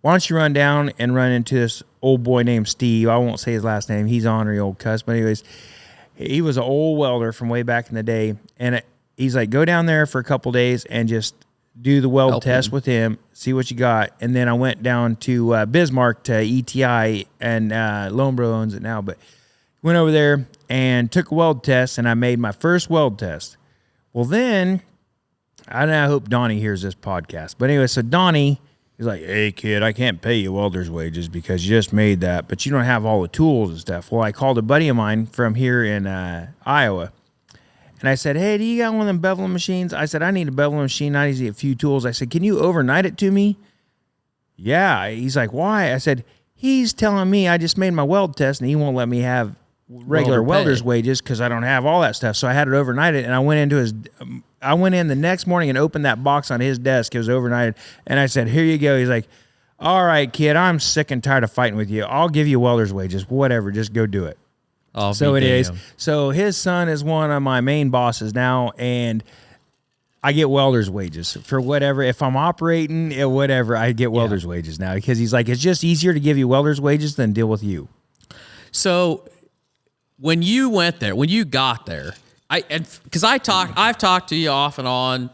Why don't you run down and run into this old boy named Steve? I won't say his last name. He's ornery old cuss. But anyways, he was an old welder from way back in the day. And he's like, go down there for a couple days and just do the weld test with him, see what you got. And then I went down to Bismarck to ETI, and Lone Bro owns it now. But went over there and took a weld test, and I made my first weld test. Well, then, I hope Donnie hears this podcast. But anyway, so Donnie, he's like, hey, kid, I can't pay you welder's wages because you just made that, but you don't have all the tools and stuff. Well, I called a buddy of mine from here in Iowa, and I said, hey, do you got one of them beveling machines? I said, I need a beveling machine. I need a few tools. I said, can you overnight it to me? Yeah. He's like, why? I said, he's telling me I just made my weld test, and he won't let me have regular welder's wages because I don't have all that stuff. So I had it overnighted, and I went in the next morning and opened that box on his desk. It was overnighted, and I said, here you go. He's like, all right, kid, I'm sick and tired of fighting with you. I'll give you welder's wages, whatever, just go do it. So anyways, so his son is one of my main bosses now, and I get welder's wages for whatever. If I'm operating, whatever, I get welder's wages now, because he's like, it's just easier to give you welder's wages than deal with you. So when you went there, when you got there, I've talked to you off and on,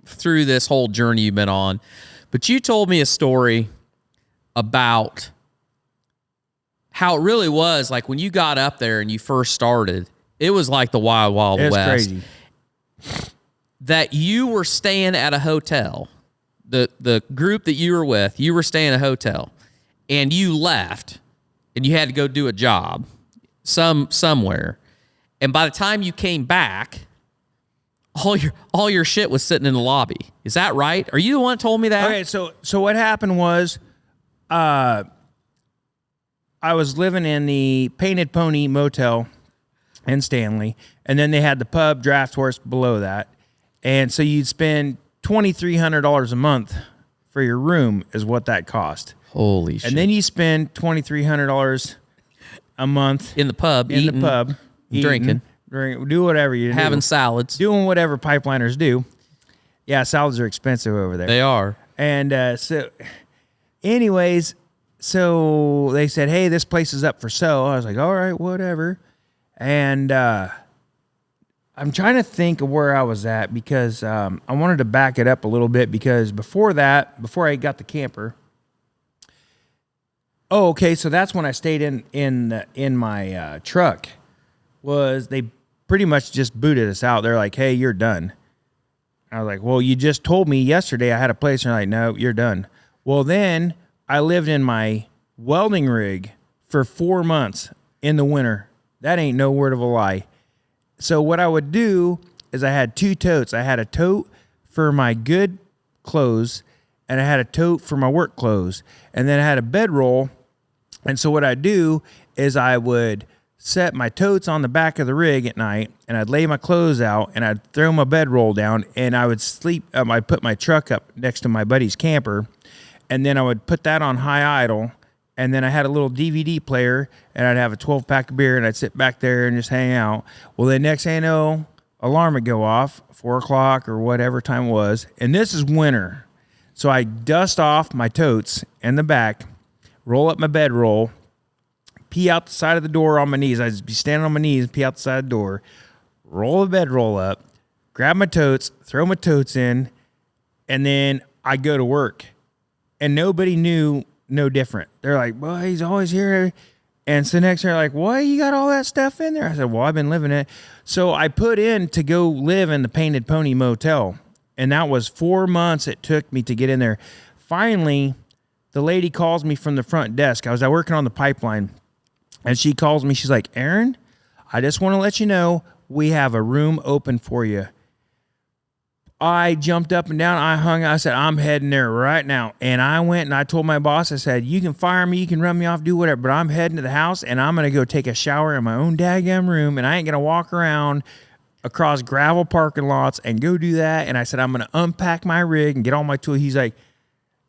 through this whole journey you've been on, but you told me a story about how it really was like when you got up there and you first started. It was like the Wild Wild West. Crazy. That you were staying at a hotel. The group that you were with, you were staying at a hotel, and you left, and you had to go do a job somewhere. And by the time you came back, all your shit was sitting in the lobby. Is that right? Are you the one that told me that? Okay, so what happened was, I was living in the Painted Pony Motel in Stanley, and then they had the pub Draft Horse below that. And so you'd spend $2,300 a month for your room is what that cost. Holy shit. And then you spend $2,300 a month in the pub, drinking, do whatever you do. Having salads. Doing whatever pipeliners do. Yeah, salads are expensive over there. They are. And so anyways, so they said, hey, this place is up for sale. I was like, all right, whatever. And I'm trying to think of where I was at, because I wanted to back it up a little bit, because before I got the camper. Oh, okay. So that's when I stayed in my truck. Was they pretty much just booted us out. They're like, hey, you're done. I was like, well, you just told me yesterday I had a place. And they're like, no, you're done. Well, then I lived in my welding rig for 4 months in the winter. That ain't no word of a lie. So what I would do is I had 2 totes. I had a tote for my good clothes, and I had a tote for my work clothes. And then I had a bedroll. And so what I'd do is I would set my totes on the back of the rig at night, and I'd lay my clothes out, and I'd throw my bedroll down, and I would sleep. I'd put my truck up next to my buddy's camper, and then I would put that on high idle. And then I had a little DVD player, and I'd have a 12-pack of beer, and I'd sit back there and just hang out. Well, the next thing I know, alarm would go off, 4 o'clock or whatever time it was. And this is winter. So I dust off my totes in the back, roll up my bedroll, pee out the side of the door on my knees. I'd be standing on my knees, pee out the side of the door, roll the bedroll up, grab my totes, throw my totes in, and then I'd go to work. And nobody knew no different. They're like, well, he's always here. And so next they're like, why you got all that stuff in there? I said, well, I've been living it. So I put in to go live in the Painted Pony Motel. And that was 4 months it took me to get in there. Finally, the lady calls me from the front desk. I was working on the pipeline, and she calls me. She's like, Aaron, I just want to let you know we have a room open for you. I jumped up and down. I hung out. I said, I'm heading there right now. And I went and I told my boss, I said, you can fire me, you can run me off, do whatever, but I'm heading to the house and I'm going to go take a shower in my own daggum room, and I ain't going to walk around across gravel parking lots and go do that. And I said, I'm going to unpack my rig and get all my tools. He's like,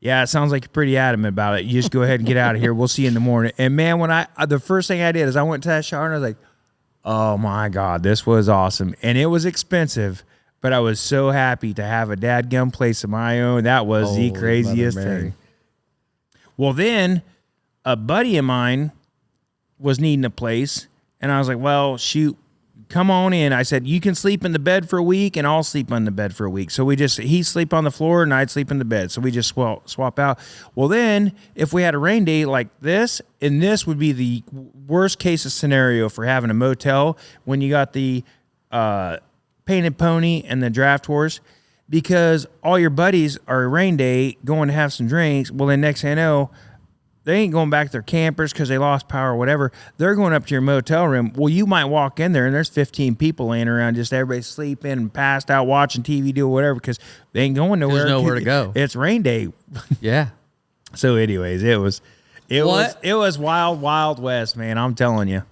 yeah, it sounds like you're pretty adamant about it. You just go ahead and get out of here. We'll see you in the morning. And man, the first thing I did is I went to that shower and I was like, oh my God, this was awesome. And it was expensive, but I was so happy to have a dadgum place of my own. That was the craziest thing. Well, then a buddy of mine was needing a place, and I was like, well, shoot, come on in. I said, you can sleep in the bed for a week, and I'll sleep on the bed for a week. So he'd sleep on the floor, and I'd sleep in the bed. So we just swap out. Well, then if we had a rain day like this, and this would be the worst case of scenario for having a motel when you got the Painted Pony and the draft horse, because all your buddies are a rain day going to have some drinks. Well, then next thing I know, they ain't going back to their campers because they lost power or whatever. They're going up to your motel room. Well, you might walk in there and there's 15 people laying around, just everybody sleeping and passed out, watching TV, doing whatever, because they ain't going nowhere. There's nowhere to go. It's rain day. Yeah. So anyways, it was wild, wild west, man. I'm telling you,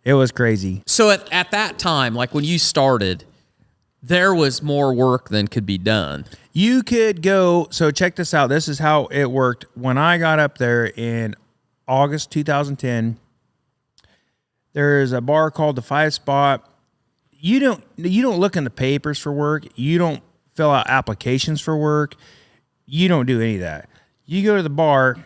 it was crazy. So at that time, like when you started, there was more work than could be done. You could go, so check this out. This is how it worked. When I got up there in August 2010, there's a bar called the Five Spot. You don't look in the papers for work. You don't fill out applications for work. You don't do any of that. You go to the bar,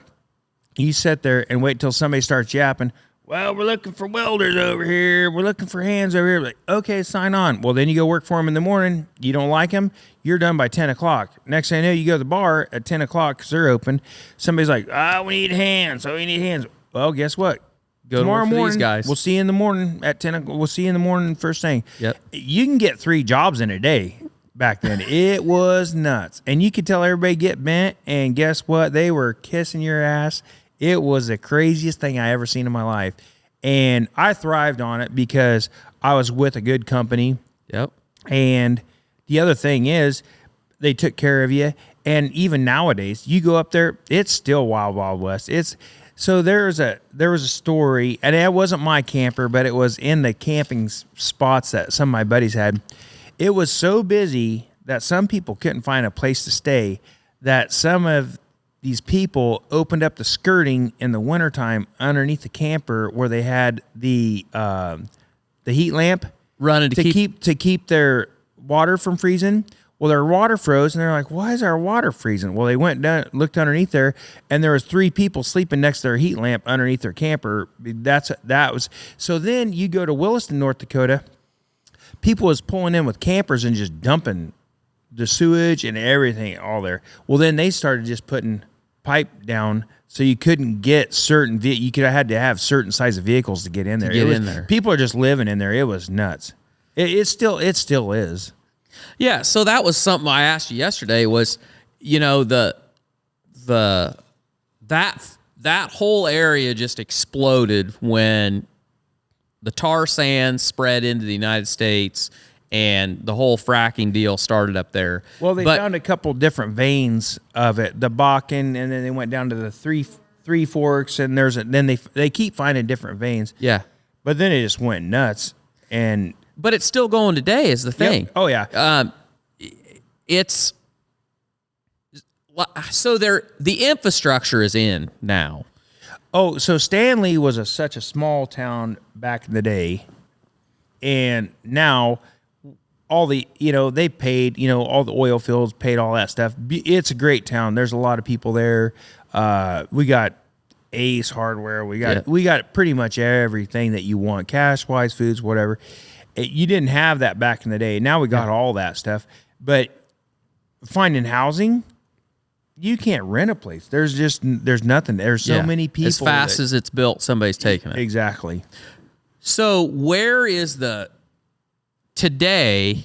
you sit there and wait until somebody starts yapping. Well, we're looking for welders over here. We're looking for hands over here. Like, okay, sign on. Well, then you go work for them in the morning. You don't like them. You're done by 10 o'clock. Next thing you know, you go to the bar at 10 o'clock because they're open. Somebody's like, we need hands. So we need hands. Well, guess what? Go tomorrow morning, these guys. We'll see you in the morning at 10. We'll see you in the morning first thing. Yep. You can get 3 jobs in a day back then. It was nuts. And you could tell everybody get bent, and guess what? They were kissing your ass. It was the craziest thing I ever seen in my life. And I thrived on it because I was with a good company. Yep. And the other thing is they took care of you. And even nowadays, you go up there, it's still wild, wild west. So there was a story, and it wasn't my camper, but it was in the camping spots that some of my buddies had. It was so busy that some people couldn't find a place to stay, that some of these people opened up the skirting in the wintertime underneath the camper where they had the heat lamp running to keep their water from freezing. Well, their water froze, and they're like, why is our water freezing? Well, they went down, looked underneath there, and there was 3 people sleeping next to their heat lamp underneath their camper. So then you go to Williston, North Dakota. People was pulling in with campers and just dumping the sewage and everything all there. Well, then they started just putting pipe down so you couldn't get had to have certain size of vehicles to get in there. People are just living in there. It was nuts. It still is. Yeah, so that was something I asked you yesterday was, that whole area just exploded when the tar sands spread into the United States and the whole fracking deal started up there. Well, they found a couple different veins of it, the Bakken, and then they went down to the three Forks, and then they keep finding different veins. Yeah, but then it just went nuts, but it's still going today is the thing. Yep. Oh yeah. It's so the infrastructure is in now. Oh, so Stanley was such a small town back in the day, and now all the they paid all the oil fields paid all that stuff. It's a great town. There's a lot of people there. We got Ace Hardware. We got pretty much everything that you want, cash wise, foods, whatever. You didn't have that back in the day. Now we got all that stuff. But finding housing, you can't rent a place. There's nothing. There's so many people. As fast as it's built, somebody's taking it. Exactly. So where is today,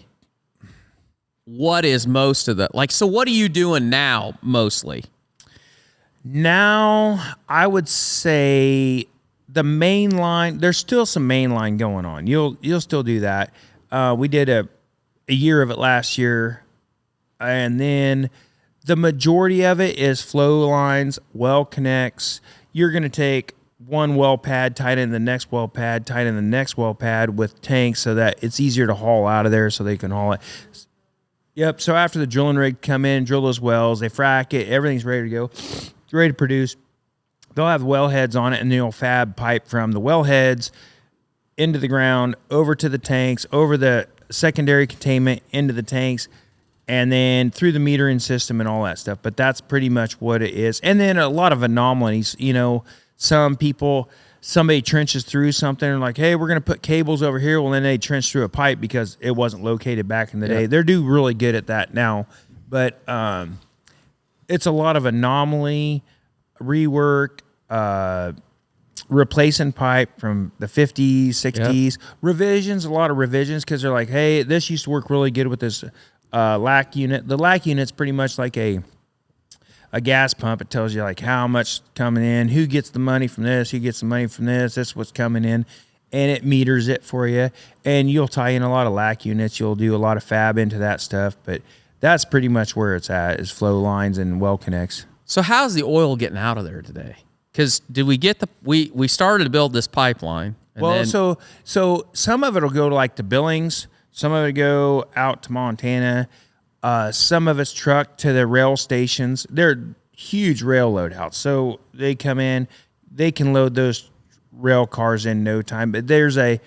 what is most of the, like, so what are you doing now mostly? Now, I would say the main line, there's still some main line going on. You'll still do that. We did a year of it last year, and then the majority of it is flow lines, well connects. You're going to take one well pad, tight in the next well pad, tight in the next well pad with tanks so that it's easier to haul out of there so they can haul it. Yep, so after the drilling rig come in, drill those wells, they frack it, everything's ready to go. It's ready to produce. They'll have well heads on it, and they'll fab pipe from the well heads into the ground, over to the tanks, over the secondary containment, into the tanks, and then through the metering system and all that stuff. But that's pretty much what it is. And then a lot of anomalies, you know, somebody trenches through something and like, hey, we're going to put cables over here. Well, then they trench through a pipe because it wasn't located back in the day. They're really good at that now. But it's a lot of anomaly, rework, replacing pipe from the 50s, 60s, revisions, a lot of revisions because they're like, hey, this used to work really good with this LAC unit. The LAC unit's pretty much like a gas pump. It tells you like how much coming in, who gets the money from this, who gets the money from this, that's what's coming in, and it meters it for you. And you'll tie in a lot of LAC units. You'll do a lot of fab into that stuff, but that's pretty much where it's at, is flow lines and well connects. So how's the oil getting out of there today? Because did we get we started to build this pipeline. So some of it will go to like the Billings, some of it go out to Montana. Some of it's trucked to the rail stations. They're huge rail loadouts. So they come in, they can load those rail cars in no time. But there's a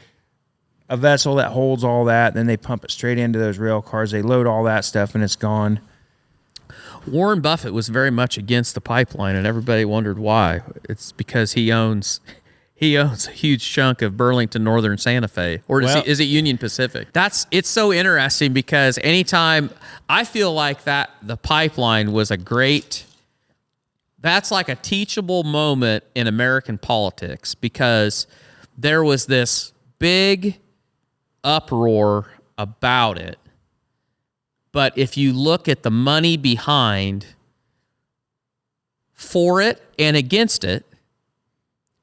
vessel that holds all that. Then they pump it straight into those rail cars. They load all that stuff and it's gone. Warren Buffett was very much against the pipeline, and everybody wondered why. It's because he owns a huge chunk of Burlington Northern Santa Fe, or is it Union Pacific? It's so interesting because anytime I feel like that the pipeline was that's like a teachable moment in American politics, because there was this big uproar about it. But if you look at the money behind for it and against it,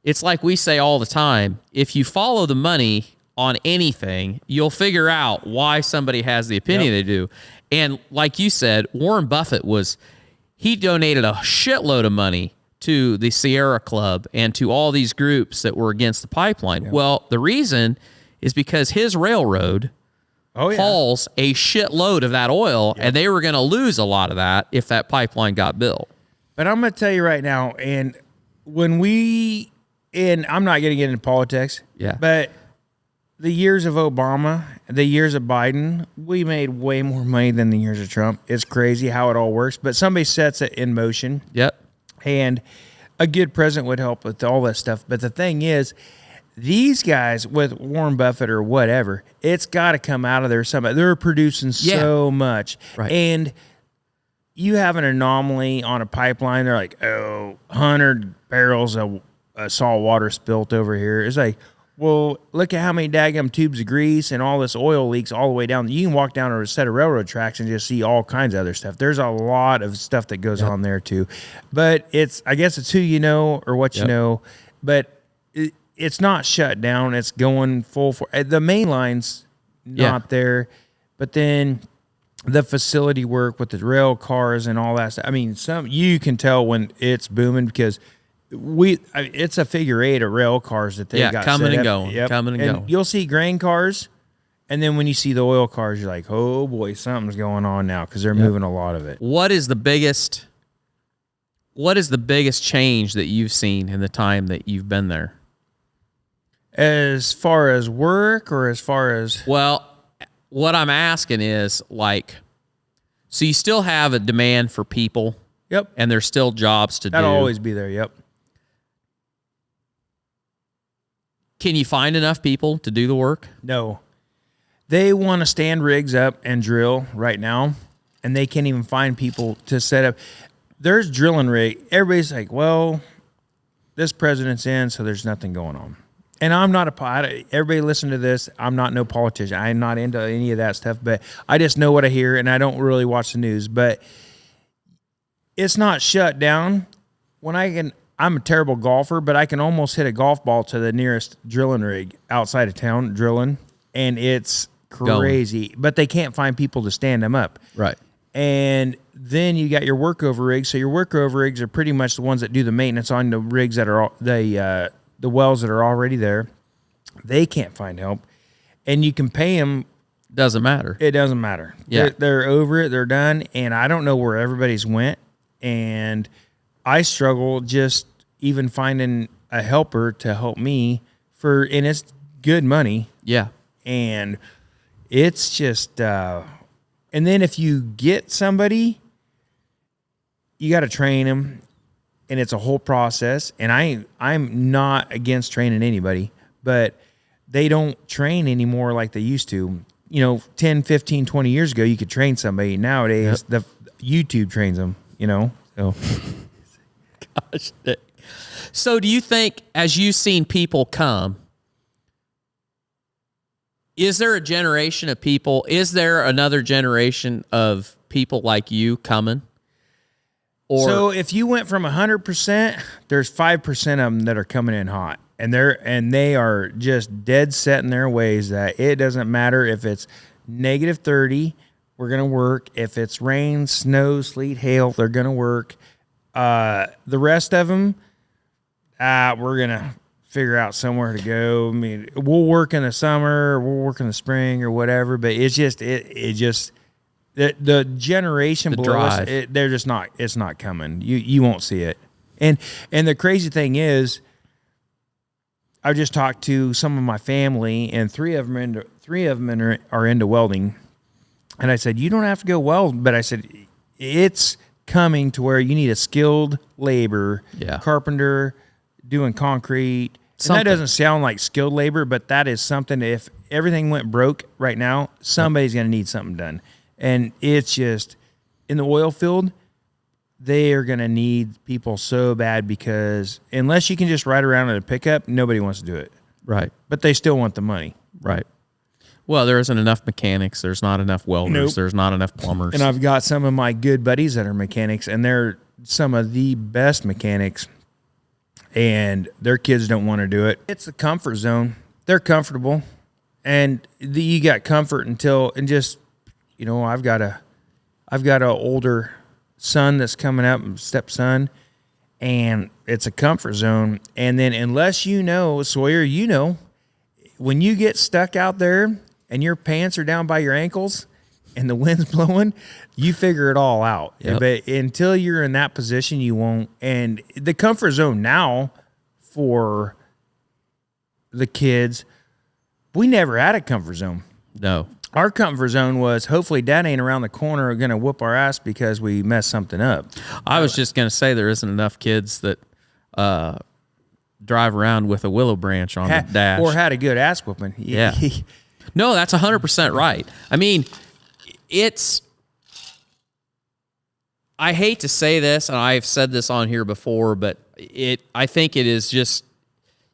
it's like we say all the time, if you follow the money on anything, you'll figure out why somebody has the opinion they do. And like you said, Warren Buffett he donated a shitload of money to the Sierra Club and to all these groups that were against the pipeline. Yep. Well, the reason is because his railroad hauls a shitload of that oil, and they were going to lose a lot of that if that pipeline got built. But I'm going to tell you right now, and I'm not going to get into politics, but the years of Obama, the years of Biden, we made way more money than the years of Trump. It's crazy how it all works, but somebody sets it in motion. Yep. And a good president would help with all that stuff. But the thing is, these guys with Warren Buffett or whatever, it's got to come out of there somehow. They're producing so much. Right. And you have an anomaly on a pipeline. They're like, 100 barrels of salt water spilt over here. It's like, well, look at how many daggum tubes of grease and all this oil leaks all the way down. You can walk down a set of railroad tracks and just see all kinds of other stuff. There's a lot of stuff that goes on there too. But I guess it's who you know or what you know. But it's not shut down. It's going full for the main line's not there, but then the facility work with the rail cars and all that stuff. I mean, you can tell when it's booming because it's a figure eight of rail cars that they got coming set and up. going, coming and going. You'll see grain cars, and then when you see the oil cars, you're like, oh boy, something's going on now because they're moving a lot of it. What is the biggest change that you've seen in the time that you've been there? As far as work or as far as... Well, what I'm asking is, like, so you still have a demand for people. Yep. And there's still jobs to do. That'll always be there, yep. Can you find enough people to do the work? No. They want to stand rigs up and drill right now, and they can't even find people to set up. There's drilling rig. Everybody's like, well, this president's in, so there's nothing going on. And I'm not everybody listen to this. I'm not no politician. I'm not into any of that stuff, but I just know what I hear, and I don't really watch the news. But it's not shut down. I'm a terrible golfer, but I can almost hit a golf ball to the nearest drilling rig outside of town drilling, and it's crazy. But they can't find people to stand them up. Right. And then you got your workover rigs. So your workover rigs are pretty much the ones that do the maintenance on the rigs that are the wells that are already there. They can't find help, and you can pay them. Doesn't matter. It doesn't matter. Yeah. They're over it. They're done, and I don't know where everybody's went. And I struggle just even finding a helper to help me and it's good money. Yeah. And it's just, and then if you get somebody, you got to train them, and it's a whole process. And I'm not against training anybody, but they don't train anymore like they used to. 10, 15, 20 years ago, you could train somebody. Nowadays, the YouTube trains them, so. Gosh. So do you think, as you've seen people come, is there a generation of people, is there another generation of people like you coming? So if you went from 100%, there's 5% of them that are coming in hot. And they are just dead set in their ways that it doesn't matter if it's -30, we're going to work. If it's rain, snow, sleet, hail, they're going to work. The rest of them, we're going to figure out somewhere to go. I mean, we'll work in the summer, we'll work in the spring or whatever, but it's just, the generation below us, they're just not, it's not coming. You won't see it. And the crazy thing is, I just talked to some of my family, and three of them are into welding. And I said, you don't have to go weld, but I said, it's coming to where you need a skilled labor, carpenter, doing concrete. And that doesn't sound like skilled labor, but that is something. If everything went broke right now, somebody's going to need something done. And it's just, in the oil field, they are going to need people so bad, because unless you can just ride around in a pickup, nobody wants to do it. Right. But they still want the money. Right. Well, there isn't enough mechanics. There's not enough welders. Nope. There's not enough plumbers. And I've got some of my good buddies that are mechanics, and they're some of the best mechanics, and their kids don't want to do it. It's the comfort zone. They're comfortable, and you got comfort I've got an older son that's coming up, stepson, and it's a comfort zone. And then unless Sawyer, when you get stuck out there and your pants are down by your ankles and the wind's blowing, you figure it all out. Yep. But until you're in that position, you won't. And the comfort zone now for the kids, we never had a comfort zone. No. Our comfort zone was, hopefully Dad ain't around the corner going to whoop our ass because we messed something up. I was just going to say, there isn't enough kids that drive around with a willow branch on the dash. Or had a good ass whooping. Yeah. No, that's 100% right. I mean, I hate to say this, and I've said this on here before, but I think it is just,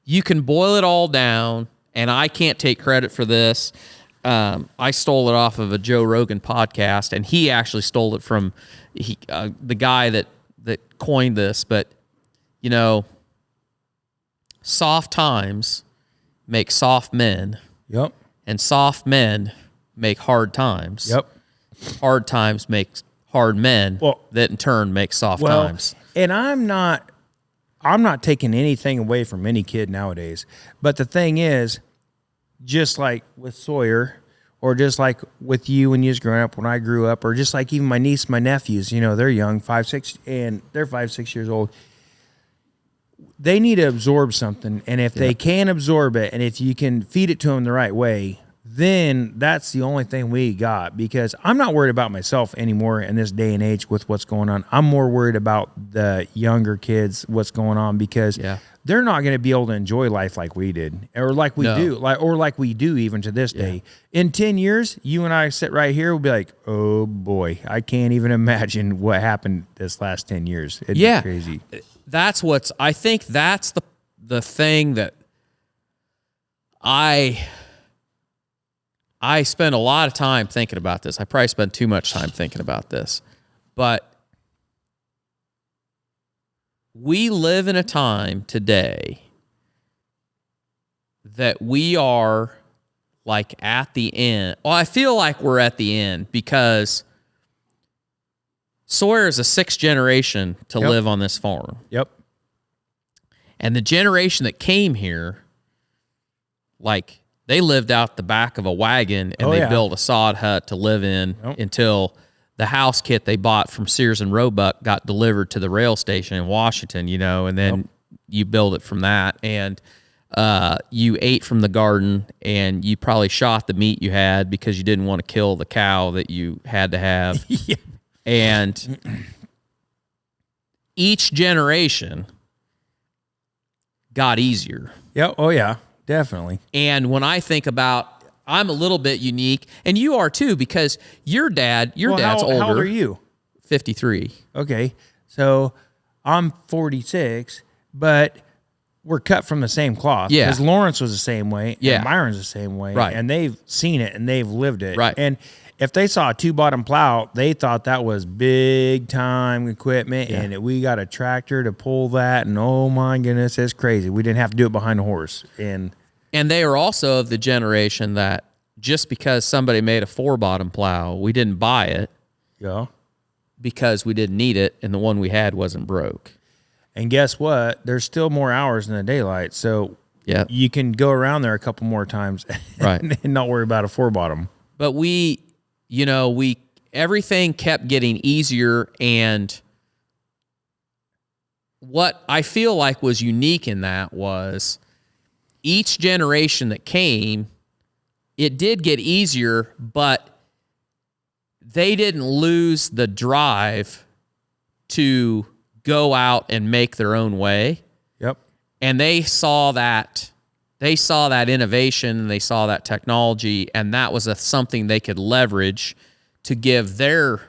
you can boil it all down, and I can't take credit for this. I stole it off of a Joe Rogan podcast, and he actually stole it from the guy that coined this. But, soft times make soft men. Yep. And soft men make hard times. Yep. Hard times make hard men, that in turn make soft times. And I'm not taking anything away from any kid nowadays. But the thing is, just like with Sawyer, or just like with you when you was growing up, when I grew up, or just like even my niece, my nephews, they're young, 5, 6, and they're 5, 6 years old. They need to absorb something. And if they can absorb it, and if you can feed it to them the right way, then that's the only thing we got. Because I'm not worried about myself anymore in this day and age with what's going on. I'm more worried about the younger kids, what's going on, because they're not going to be able to enjoy life like we did, or like we do, like we do even to this day. In 10 years, you and I sit right here, we'll be like, oh boy, I can't even imagine what happened this last 10 years. It'd be crazy. I think that's the thing that I spend a lot of time thinking about this. I probably spend too much time thinking about this. But we live in a time today that we are like at the end. Well, I feel like we're at the end because Sawyer is a sixth generation to live on this farm. Yep. And the generation that came here, like, they lived out the back of a wagon and they built a sod hut to live in until the house kit they bought from Sears and Roebuck got delivered to the rail station in Washington, you know, and then you build it from that. And you ate from the garden and you probably shot the meat you had because you didn't want to kill the cow that you had to have. And each generation got easier. Yeah. Oh, yeah. Definitely. And when I think about, I'm a little bit unique, and you are too, because your dad's older. How old are you? 53. Okay. So I'm 46, but we're cut from the same cloth. Yeah. Because Lawrence was the same way. Yeah. And Myron's the same way. Right. And they've seen it and they've lived it. Right. And if they saw a 2-bottom plow, they thought that was big time equipment, and we got a tractor to pull that, and oh my goodness, it's crazy. We didn't have to do it behind a horse. And they are also of the generation that just because somebody made a 4-bottom plow, we didn't buy it because we didn't need it, and the one we had wasn't broke. And guess what? There's still more hours in the daylight, so you can go around there a couple more times and not worry about a 4-bottom. But everything kept getting easier, and what I feel like was unique in that was each generation that came, it did get easier, but they didn't lose the drive to go out and make their own way. Yep. And they saw that innovation, and they saw that technology, and that was something they could leverage to give their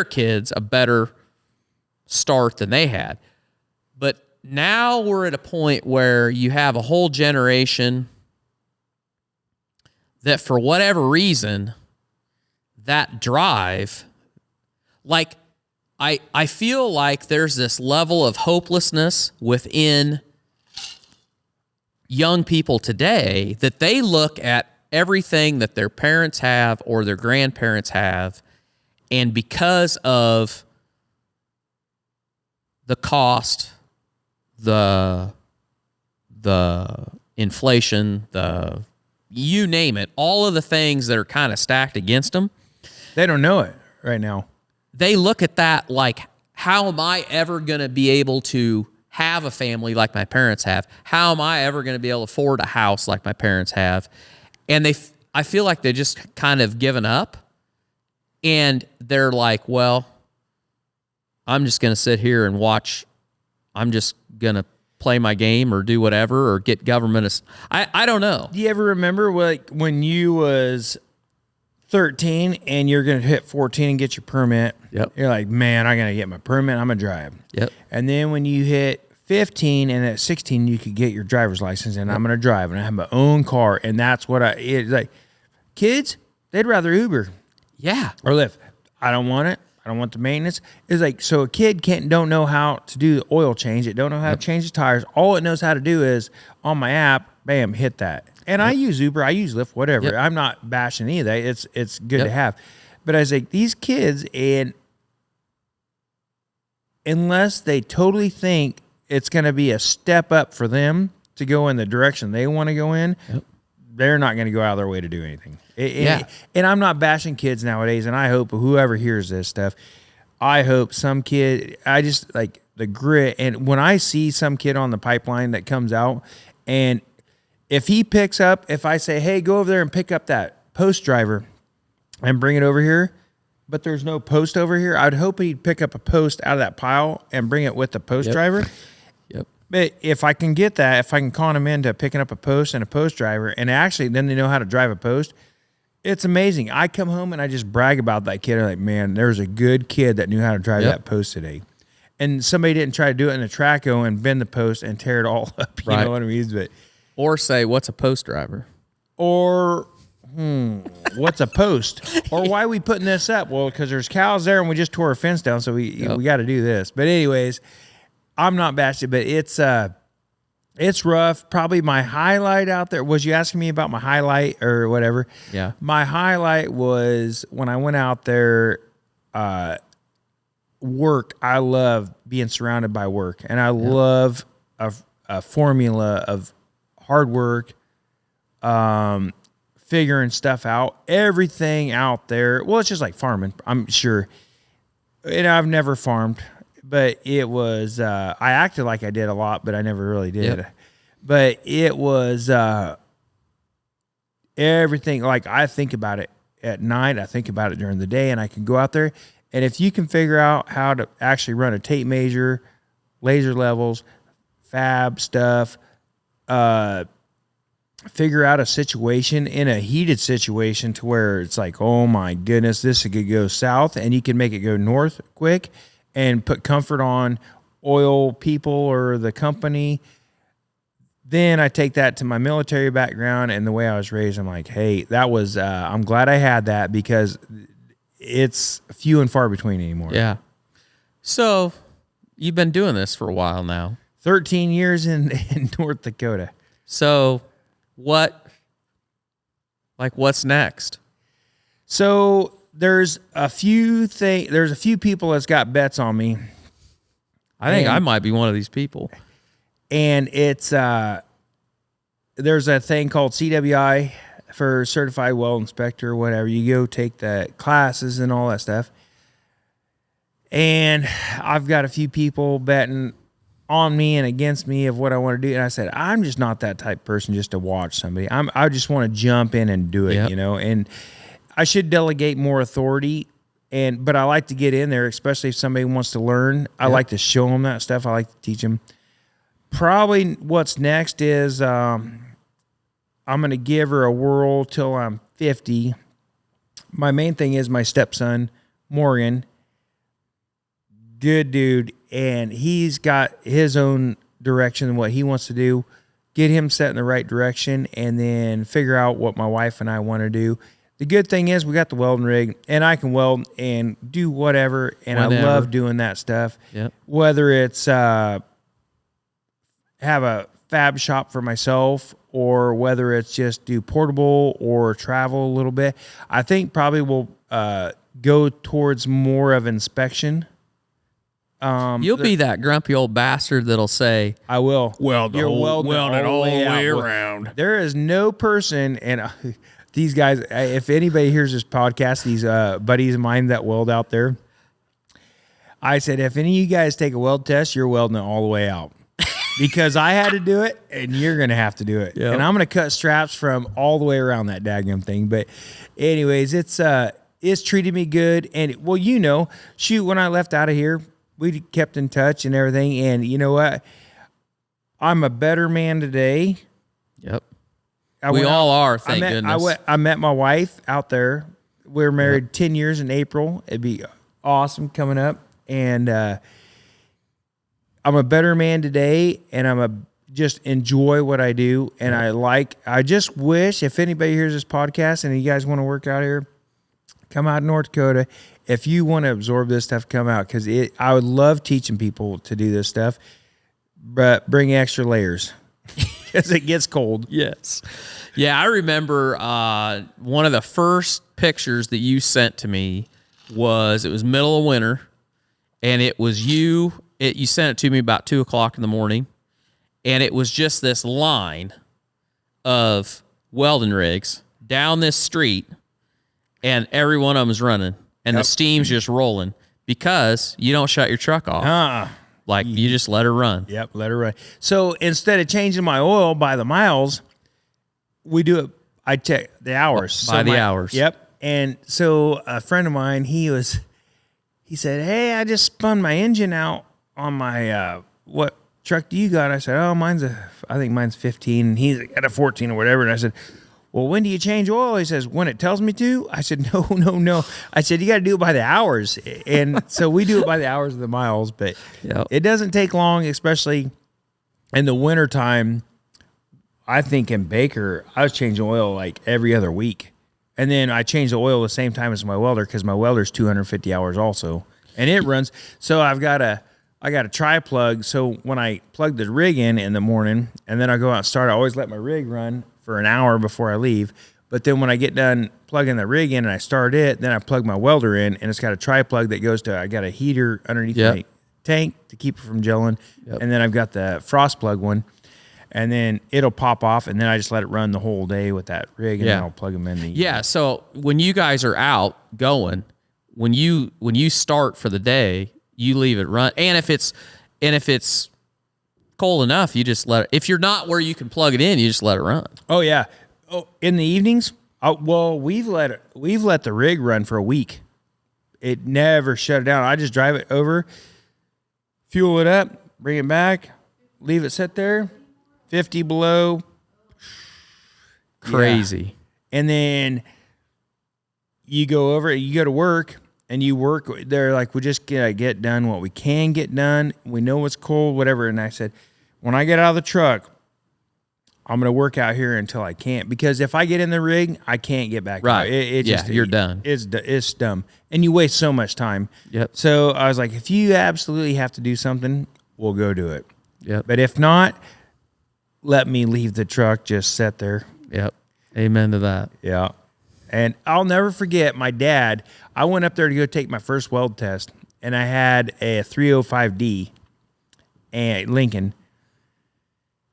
kids a better start than they had. But now we're at a point where you have a whole generation that, for whatever reason, that drive, like, I feel like there's this level of hopelessness within young people today that they look at everything that their parents have or their grandparents have, and because of the cost, the inflation, you name it, all of the things that are kind of stacked against them, they don't know it right now. They look at that like, how am I ever going to be able to have a family like my parents have? How am I ever going to be able to afford a house like my parents have? And I feel like they're just kind of given up, and they're like, well, I'm just going to sit here and watch. I'm just going to play my game or do whatever or get government. I don't know. Do you ever remember when you was 13 and you're going to hit 14 and get your permit? Yep. You're like, man, I got to get my permit. I'm going to drive. Yep. And then when you hit 15 and at 16 you could get your driver's license, and I'm going to drive and I have my own car, and that's what it's like. Kids, they'd rather Uber. Yeah. Or Lyft. I don't want it. I don't want the maintenance. It's like, so a kid don't know how to do the oil change. It don't know how to change the tires. All it knows how to do is on my app, bam, hit that. And I use Uber, I use Lyft, whatever. Yep. I'm not bashing any of that. It's good to have. But I was like, these kids, and unless they totally think it's going to be a step up for them to go in the direction they want to go in, they're not going to go out of their way to do anything. And I'm not bashing kids nowadays, and I hope whoever hears this stuff, I hope some kid, I just like the grit. And when I see some kid on the pipeline that comes out, and if he picks up, if I say, hey, go over there and pick up that post driver and bring it over here, but there's no post over here, I'd hope he'd pick up a post out of that pile and bring it with the post driver. Yep. But if I can get that, if I can con them into picking up a post and a post driver, and actually then they know how to drive a post, it's amazing. I come home and I just brag about that kid. I'm like, man, there's a good kid that knew how to drive that post today. And somebody didn't try to do it in a Traco and bend the post and tear it all up. You know what I mean? But Or say, what's a post driver? Or what's a post? Or why are we putting this up? Well, because there's cows there and we just tore a fence down, so we got to do this. But anyways, I'm not bashing, but it's rough. Probably my highlight out there. Was you asking me about my highlight or whatever? Yeah. My highlight was when I went out there, work. I love being surrounded by work, and I love a formula of hard work, figuring stuff out, everything out there. Well, it's just like farming, I'm sure. And I've never farmed, but it was, I acted like I did a lot, but I never really did. Yep. But it was everything. Like, I think about it at night, I think about it during the day, and I can go out there. And if you can figure out how to actually run a tape measure, laser levels, fab stuff, figure out a situation in a heated situation to where it's like, oh my goodness, this could go south, and you can make it go north quick and put comfort on oil people or the company. Then I take that to my military background and the way I was raised. I'm like, hey, that was, I'm glad I had that, because it's few and far between anymore. Yeah. So you've been doing this for a while now. 13 years in North Dakota. So what's next? So there's a few people that's got bets on me. I think I might be one of these people. And it's there's a thing called CWI for Certified Weld Inspector or whatever. You go take the classes and all that stuff. And I've got a few people betting on me and against me of what I want to do. And I said, I'm just not that type of person just to watch somebody. I just want to jump in and do it, Yep. you know. And I should delegate more authority. But I like to get in there, especially if somebody wants to learn. I like to show them that stuff. I like to teach them. Probably what's next is I'm going to give her a whirl till I'm 50. My main thing is my stepson, Morgan. Good dude. And he's got his own direction and what he wants to do. Get him set in the right direction, and then figure out what my wife and I want to do. The good thing is we got the welding rig, and I can weld and do whatever, and I love doing that stuff. Yep. Whether it's have a fab shop for myself, or whether it's just do portable or travel a little bit. I think probably we'll go towards more of inspection. You'll be that grumpy old bastard that'll say, I will. Weld it all the way around. There is no person, and these guys, if anybody hears this podcast, these buddies of mine that weld out there, I said, if any of you guys take a weld test, you're welding it all the way out. Because I had to do it, and you're going to have to do it. Yep. And I'm going to cut straps from all the way around that daggum thing. But anyways, it's treated me good. And, well, you know, shoot, when I left out of here, we kept in touch and everything. And you know what? I'm a better man today. yep. We all are, thank goodness. I met my wife out there. We were married 10 years in April. It'd be awesome coming up. And I'm a better man today, and just enjoy what I do. And I just wish, if anybody hears this podcast and you guys want to work out here, come out to North Dakota. If you want to absorb this stuff, come out, because I would love teaching people to do this stuff, but bring extra layers because it gets cold. Yes. Yeah, I remember one of the first pictures that you sent to me it was middle of winter, and it was you. You sent it to me about 2 o'clock in the morning, and it was just this line of welding rigs down this street, and every one of them is running, and the steam's just rolling because you don't shut your truck off. Like, you just let her run. Yep, let her run. So instead of changing my oil by the miles, we do it. I check the hours. By the hours. Yep. And so a friend of mine, he said, hey, I just spun my engine out on my, what truck do you got? I said, oh, I think mine's 15. And he's at a 14 or whatever. And I said, well, when do you change oil? He says, when it tells me to. I said, no. I said, you got to do it by the hours. And so we do it by the hours of the miles, but it doesn't take long, especially in the wintertime. I think in Baker, I was changing oil like every other week. And then I changed the oil the same time as my welder because my welder's 250 hours also. And it runs. So I got a tri-plug. So when I plug the rig in the morning and then I go out and start, I always let my rig run for an hour before I leave. But then when I get done plugging the rig in and I start it, then I plug my welder in, and it's got a tri-plug that goes to, I got a heater underneath my tank to keep it from gelling. Yep. And then I've got the frost plug one. And then it'll pop off, and then I just let it run the whole day with that rig, and then I'll plug them in. So when you guys are out going, when you start for the day, you leave it run. And if it's cold enough, you just let it. If you're not where you can plug it in, you just let it run. Oh yeah. Oh, in the evenings. Well, we've let the rig run for a week. It never shut it down. I just drive it over, fuel it up, bring it back, leave it sit there. 50 below. Crazy. Yeah. And then you go to work and you work. They're like, we just get done what we can get done. We know it's cold, whatever. And I said, when I get out of the truck, I'm going to work out here until I can't. Because if I get in the rig, I can't get back. Right. You're done. It's dumb. And you waste so much time. Yep. So I was like, if you absolutely have to do something, we'll go do it. Yep. But if not, let me leave the truck, just sit there. Yep. Amen to that. Yeah. And I'll never forget my dad. I went up there to go take my first weld test, and I had a 305D and Lincoln.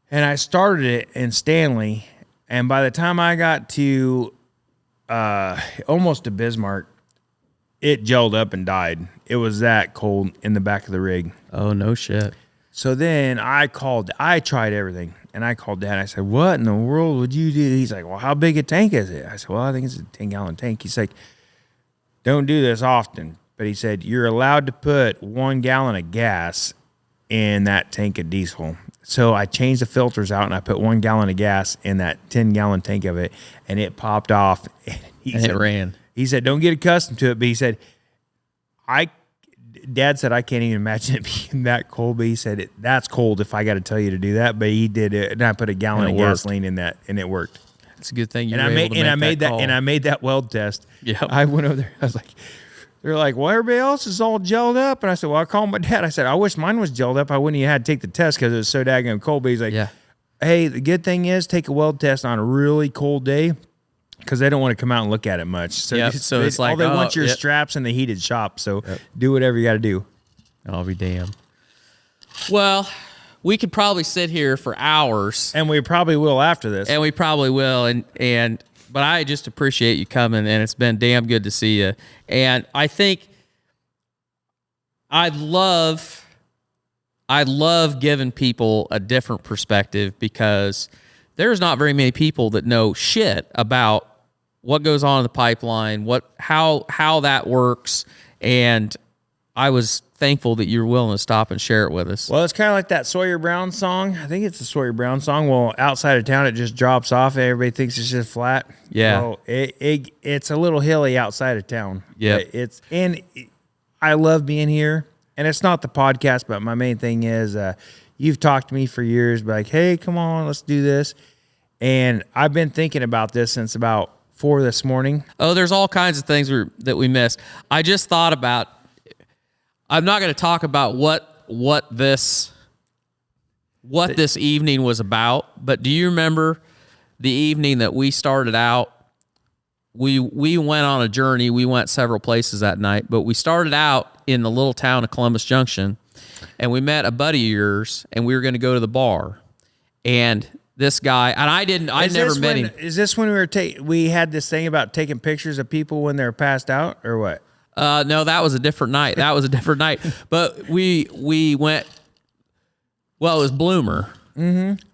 And I started it in Stanley, and by the time I got to almost to Bismarck, it gelled up and died. It was that cold in the back of the rig. Oh, no shit. So then I tried everything. And I called Dad. I said, what in the world would you do? He's like, well, how big a tank is it? I said, well, I think it's a 10-gallon tank. He's like, don't do this often. But he said, you're allowed to put 1 gallon of gas in that tank of diesel. So I changed the filters out, and I put 1 gallon of gas in that 10-gallon tank of it, and it popped off. And it ran. He said, don't get accustomed to it. But he said, Dad said, I can't even imagine it being that cold, but he said, that's cold if I got to tell you to do that. But he did it, and I put a gallon of gasoline in that, and it worked. It's a good thing you were able to make that call. And I made that weld test. Yeah. I went over there. I was like, they're like, well, everybody else is all gelled up. And I said, well, I called my dad. I said, I wish mine was gelled up. I wouldn't even had to take the test because it was so daggone cold. But he's like, hey, the good thing is take a weld test on a really cold day, because they don't want to come out and look at it much. So, it's like, all they want your straps in the heated shop. So do whatever you got to do. I'll be damned. Well, we could probably sit here for hours. And we probably will after this. And we probably will. But I just appreciate you coming, and it's been damn good to see you. And I think I love giving people a different perspective, because there's not very many people that know shit about what goes on in the pipeline, how that works. And I was thankful that you were willing to stop and share it with us. Well, it's kind of like that Sawyer Brown song. I think it's the Sawyer Brown song. Well, outside of town, it just drops off. Everybody thinks it's just flat. Yeah. Well, it's a little hilly outside of town. Yeah. I love being here. And it's not the podcast, but my main thing is you've talked to me for years, like, hey, come on, let's do this. And I've been thinking about this since about 4 this morning. Oh, there's all kinds of things that we miss. I just thought about, I'm not going to talk about what this evening was about, but do you remember the evening that we started out? We went on a journey. We went several places that night, but we started out in the little town of Columbus Junction, and we met a buddy of yours, and we were going to go to the bar. And this guy, and I never met him. Is this when we had this thing about taking pictures of people when they're passed out, or what? No, that was a different night. But we went, well, it was Bloomer. Mm-hmm.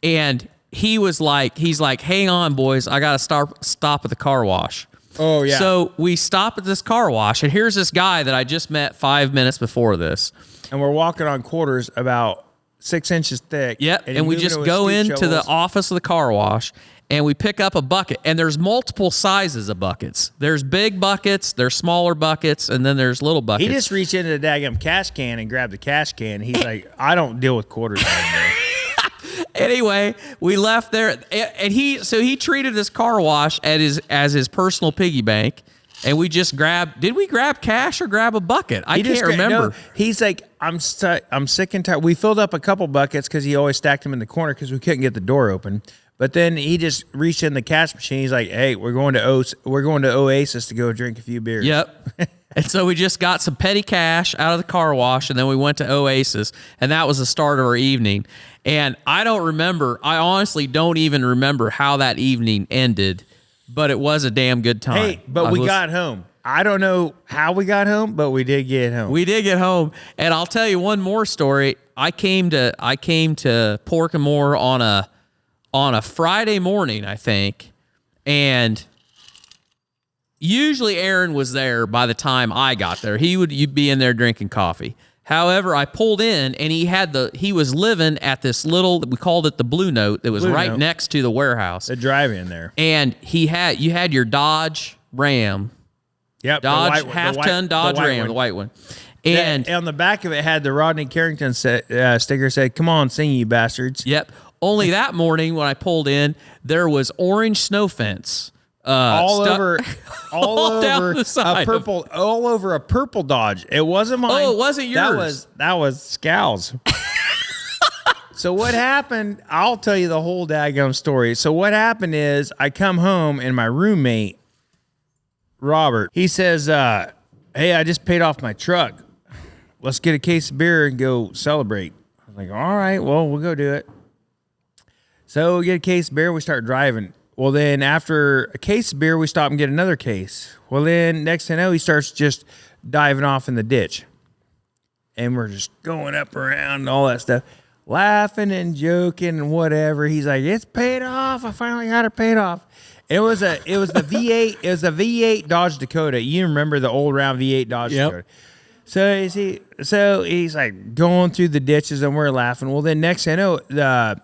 And he's like, hang on, boys, I got to stop at the car wash. Oh, yeah. So we stop at this car wash, and here's this guy that I just met 5 minutes before this. And we're walking on quarters about 6 inches thick. Yep, and we just go into the office of the car wash, and we pick up a bucket. And there's multiple sizes of buckets. There's big buckets, there's smaller buckets, and then there's little buckets. He just reached into the daggum cash can and grabbed the cash can. He's like, I don't deal with quarters anymore. Anyway, we left there, and he treated this car wash as his personal piggy bank, and we just grabbed. Did we grab cash or grab a bucket? I can't remember. No, he's like, I'm sick and tired. We filled up a couple buckets because he always stacked them in the corner because we couldn't get the door open. But then he just reached in the cash machine. He's like, "Hey, we're going to Oasis to go drink a few beers." Yep. And so we just got some petty cash out of the car wash, and then we went to Oasis, and that was the start of our evening. And I honestly don't even remember how that evening ended, but it was a damn good time. Hey, but we got home. I don't know how we got home, but we did get home. We did get home, and I'll tell you one more story. I came to Pork and More on a Friday morning, I think, and usually Aaron was there by the time I got there. You'd be in there drinking coffee. However, I pulled in, and he was living at this little, we called it the Blue Note, that was right next to the warehouse. The drive-in there. And you had your Dodge Ram. Yep. Half-ton Dodge Ram, the white one. And on the back of it had the Rodney Carrington sticker said, "Come on, sing, you bastards." Yep. Only that morning when I pulled in, there was orange snow fence. All over the side a purple Dodge. It wasn't mine. Oh, it wasn't yours. That was Scal's. So what happened? I'll tell you the whole daggum story. So what happened is I come home and my roommate Robert, he says, "Hey, I just paid off my truck. Let's get a case of beer and go celebrate." I was like, "All right, well, we'll go do it." So we get a case of beer. We start driving. Well, then after a case of beer, we stop and get another case. Well, then next thing I know, he starts just diving off in the ditch. And we're just going up around and all that stuff, laughing and joking and whatever. He's like, "It's paid off. I finally got it paid off." It was the V8. It was the V8 Dodge Dakota. You remember the old round V8 Dodge Dakota? So he's like going through the ditches and we're laughing. Well, then next thing I know,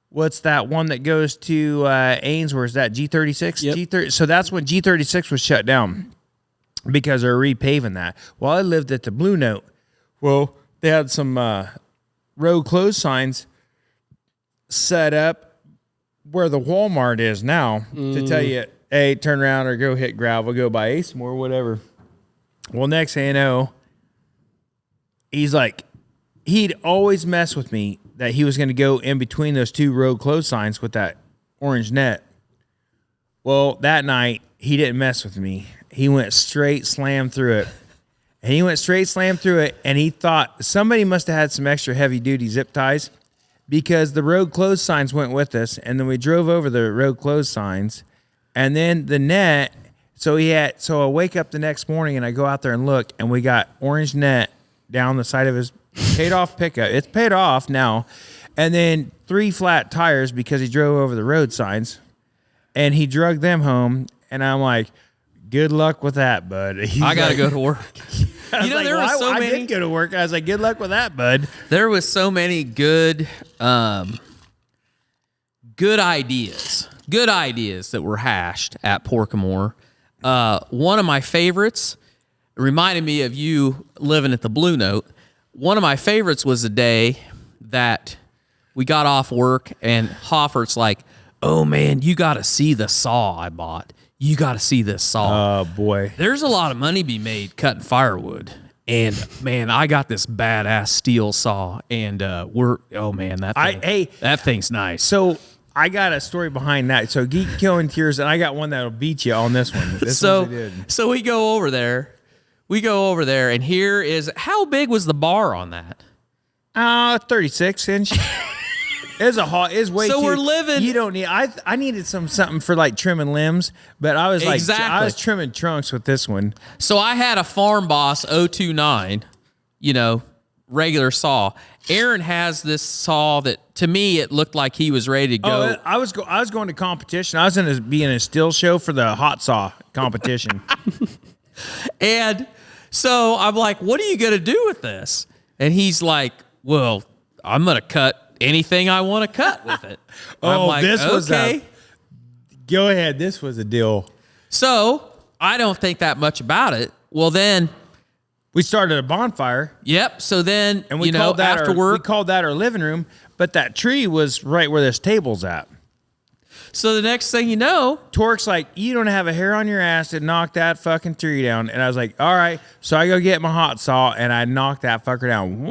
what's that one that goes to Ainsworth? Is that G36? Yep. G30. So that's when G36 was shut down because they're repaving that. Well, I lived at the Blue Note. Well, they had some road closed signs set up where the Walmart is now to tell you, "Hey, turn around or go hit gravel, go by Ace or whatever." Well, next thing you know, he's like, he'd always mess with me that he was going to go in between those two road closed signs with that orange net. Well, that night, he didn't mess with me. He went straight slam through it. And he thought somebody must have had some extra heavy-duty zip ties because the road closed signs went with us, and then we drove over the road closed signs, and then the net. So I wake up the next morning, and I go out there and look, and we got orange net down the side of his paid-off pickup. It's paid off now. And then 3 flat tires because he drove over the road signs. And he drug them home. And I'm like, "Good luck with that, bud." I got to go to work. There were so many. I did go to work. I was like, "Good luck with that, bud." There was so many good ideas that were hashed at Pork and More. One of my favorites reminded me of you living at the Blue Note. One of my favorites was the day that we got off work and Hoffert's like, "Oh man, you got to see the saw I bought. You got to see this saw." Oh boy. There's a lot of money to be made cutting firewood. And man, I got this badass steel saw and that thing's nice. So I got a story behind that. So Geek Killing Tears, and I got one that'll beat you on this one. So we go over there. And here is, how big was the bar on that? 36-inch. It's way so too. We're living. You don't need. I needed something for like trimming limbs, but I was I was trimming trunks with this one. So I had a Farm Boss 029, regular saw. Aaron has this saw that to me it looked like he was ready to go. I was going to competition. I was going to be in a still show for the hot saw competition. And so I'm like, "What are you going to do with this?" And he's like, "Well, I'm going to cut anything I want to cut with it." I'm like, this was okay. Go ahead. This was a deal. So I don't think that much about it. Well, then we started a bonfire. Yep. So then, and we called that after work, we called that our living room. but that tree was right where this table's at. So the next thing you know, Tork's like, you don't have a hair on your ass to knock that fucking tree down. And I was like, all right. So I go get my hot saw and I knocked that fucker down.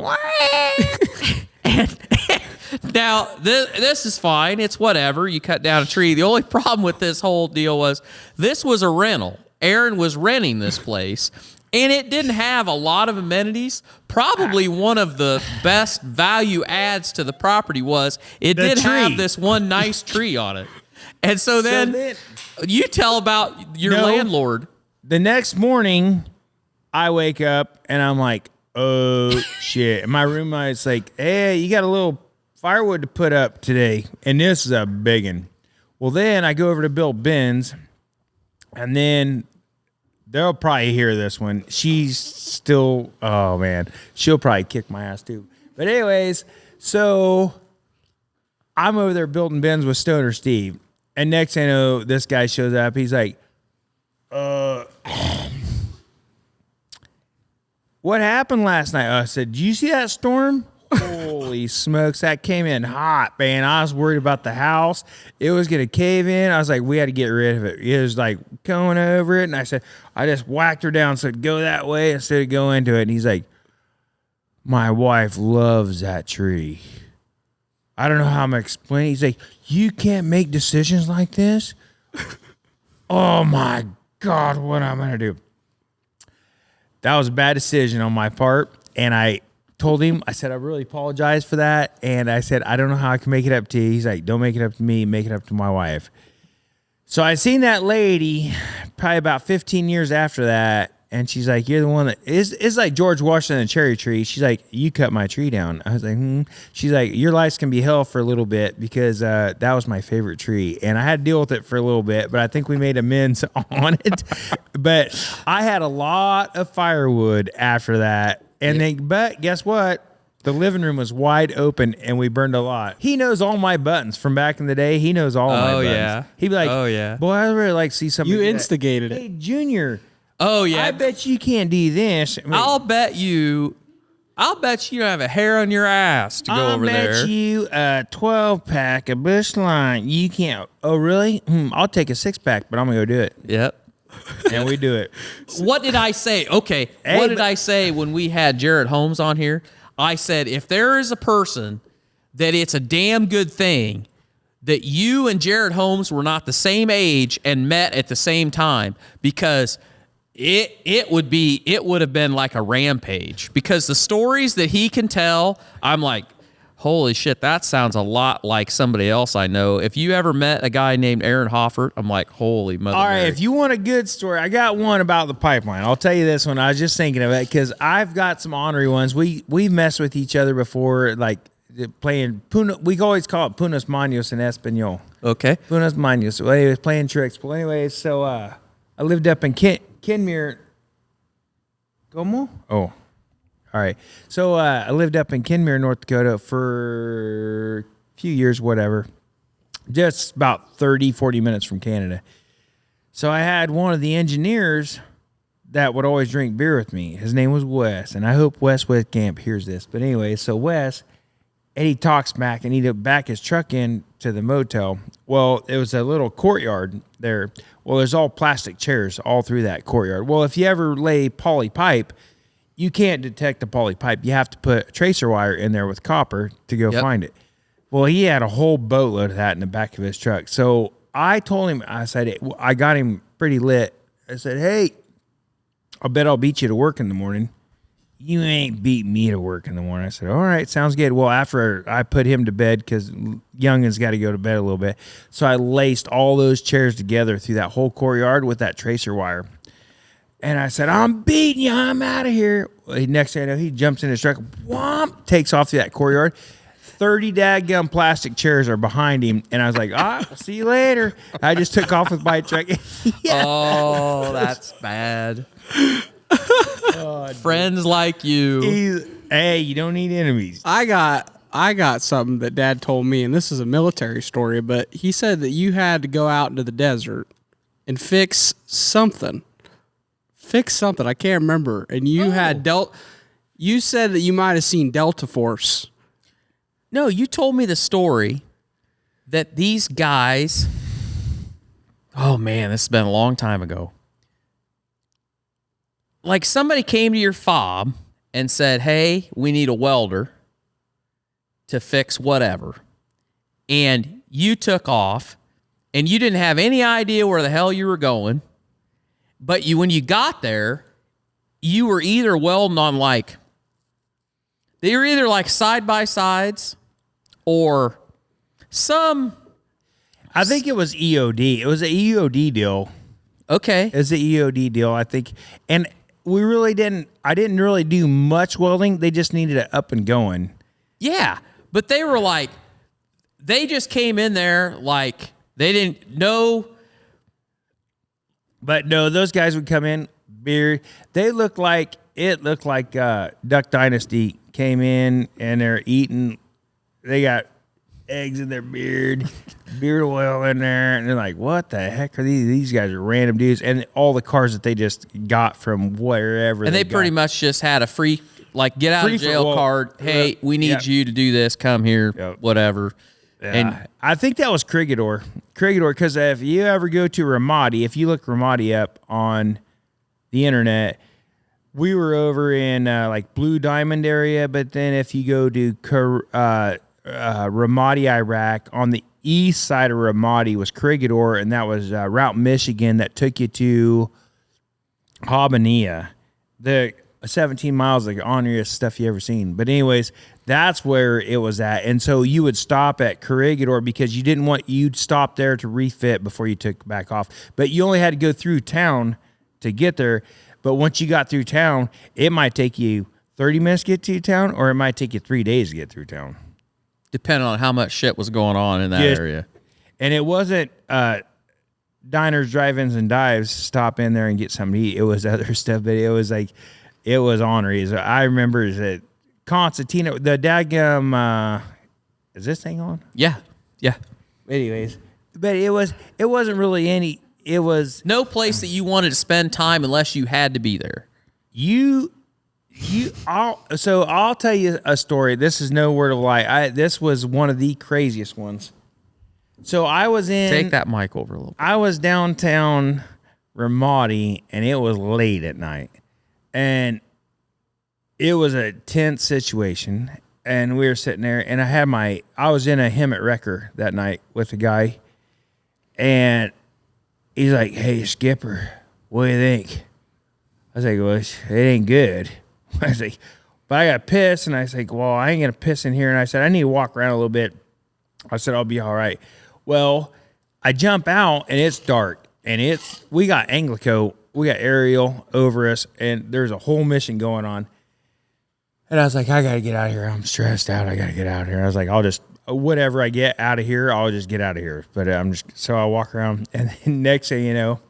now this is fine. It's whatever. You cut down a tree. The only problem with this whole deal was this was a rental. Aaron was renting this place. And it didn't have a lot of amenities. Probably one of the best value adds to the property was it did have this one nice tree on it. And so then you tell about your landlord. The next morning, I wake up and I'm like, oh, shit. And my roommate's like, hey, you got a little firewood to put up today. And this is a big one. Well, then I go over to Bill Ben's, and then they'll probably hear this one. She's still, oh, man. She'll probably kick my ass, too. But anyways, so I'm over there building Ben's with Stoner Steve. And next thing I know, this guy shows up. He's like, what happened last night? I said, did you see that storm? Holy smokes, that came in hot, man. I was worried about the house. It was going to cave in. I was like, we had to get rid of it. It was like going over it. And I said, I just whacked her down, said, go that way instead of go into it. And he's like, my wife loves that tree. I don't know how I'm explaining. He's like, you can't make decisions like this? Oh, my God, what am I going to do? That was a bad decision on my part. And I told him, I said, I really apologize for that. And I said, I don't know how I can make it up to you. He's like, don't make it up to me. Make it up to my wife. So I seen that lady probably about 15 years after that. And she's like, you're the one that it's like George Washington and cherry tree. She's like, you cut my tree down. I was like, She's like, your life's can be hell for a little bit because that was my favorite tree. And I had to deal with it for a little bit, but I think we made amends on it. But I had a lot of firewood after that. And then, but guess what? The living room was wide open and we burned a lot. He knows all my buttons from back in the day. He knows all my buttons. Yeah. He'd be like, oh, yeah. Boy, I'd really like to see something. You instigated it. Hey, Junior. Oh, yeah. I bet you can't do this. I mean, I'll bet you don't have a hair on your ass to go over there. I'll bet you a 12-pack of Bush Line. You can't. Oh, really? I'll take a 6-pack, but I'm going to go do it. Yep. And we do it. What did I say? Okay. What did I say when we had Jared Holmes on here? I said, if there is a person that it's a damn good thing that you and Jared Holmes were not the same age and met at the same time, because it would have been like a rampage, because the stories that he can tell, I'm like, holy shit, that sounds a lot like somebody else I know. If you ever met a guy named Aaron Hoffert, I'm like, holy mother. All right, Mary. if you want a good story, I got one about the pipeline. I'll tell you this one. I was just thinking of it because I've got some ornery ones. We've messed with each other before, like playing Puno. We always call it Punos Manos in Espanol. Okay. Punos Manos. Well, anyways, playing tricks. Well, anyways, so I lived up in Kenmure. ¿Cómo? Oh. All right. So I lived up in Kenmure, North Dakota for a few years, whatever. Just about 30, 40 minutes from Canada. So I had one of the engineers that would always drink beer with me. His name was Wes, and I hope Wes Westcamp hears this. But anyway, so Wes, and he talks back, and he'd back his truck in to the motel. Well, it was a little courtyard there. Well, there's all plastic chairs all through that courtyard. Well, if you ever lay poly pipe, you can't detect the poly pipe. You have to put a tracer wire in there with copper to go find it. Well, he had a whole boatload of that in the back of his truck. So I told him, I said, I got him pretty lit. I said, hey, I bet I'll beat you to work in the morning. You ain't beat me to work in the morning. I said, all right, sounds good. Well, after I put him to bed, because youngin's got to go to bed a little bit. So I laced all those chairs together through that whole courtyard with that tracer wire. And I said, I'm beating you. I'm out of here. Well, next thing I know, he jumps in his truck, whomp, takes off through that courtyard. 30 dadgum plastic chairs are behind him. And I was like, I'll see you later. I just took off with my truck. Yeah. Oh, that's bad. Friends like you. Hey, you don't need enemies. I got something that Dad told me, and this is a military story, but he said that you had to go out into the desert and fix something. I can't remember. And you had you said that you might have seen Delta Force. No, you told me the story that these guys. Oh man, this has been a long time ago. Like somebody came to your fob and said, "Hey, we need a welder to fix whatever," and you took off, and you didn't have any idea where the hell you were going. But when you got there, you were either welding on they were either like side by sides or some. I think it was EOD. It was an EOD deal. Okay. It was an EOD deal, I think. And I didn't really do much welding. They just needed it up and going. Yeah. But they were they just came in there like they didn't know. But no, those guys would come in, beard. It looked like Duck Dynasty came in and they're eating. They got eggs in their beard oil in there, and they're like, "What the heck are these? These guys are random dudes." And all the cars that they just got from wherever. And they pretty much just had a free, get out of jail card. Hey, we need you to do this. Come here, whatever. Yeah. And I think that was Crigador, because if you ever go to Ramadi, if you look Ramadi up on the internet, we were over in Blue Diamond area, but then if you go to Ramadi, Iraq, on the east side of Ramadi was Crigador, and that was Route Michigan that took you to Habania. The 17 miles, the honoriest stuff you ever seen. But anyways, that's where it was at. And so you would stop at Corregidor because you'd stop there to refit before you took back off. But you only had to go through town to get there. But once you got through town, it might take you 30 minutes to get to town, or it might take you 3 days to get through town. Depending on how much shit was going on in that area. And it wasn't diners, drive-ins, and dives, stop in there and get something to eat. It was other stuff, but it was ornery. I remember that Constantino, the daggum, is this thing on? Yeah. Yeah. Anyways, but it wasn't really any, it was. No place that you wanted to spend time unless you had to be there. I'll tell you a story. This is no word of lie. This was one of the craziest ones. So I was Take that mic over a little bit. I was downtown Ramadi, and it was late at night. And it was a tense situation. And we were sitting there, and I was in a Hemet wrecker that night with a guy. And he's like, "Hey, Skipper, what do you think?" I was like, "Well, it ain't good." I was like, "But I got to piss." And I was like, "Well, I ain't going to piss in here." And I said, "I need to walk around a little bit." I said, "I'll be all right." Well, I jump out, and it's dark. And we got Anglico, we got Ariel over us, and there's a whole mission going on. And I was like, "I got to get out of here. I'm stressed out. I got to get out of here." I was like, "I'll just, whatever I get out of here, I'll just get out of here." But so I walk around, and then next thing you know,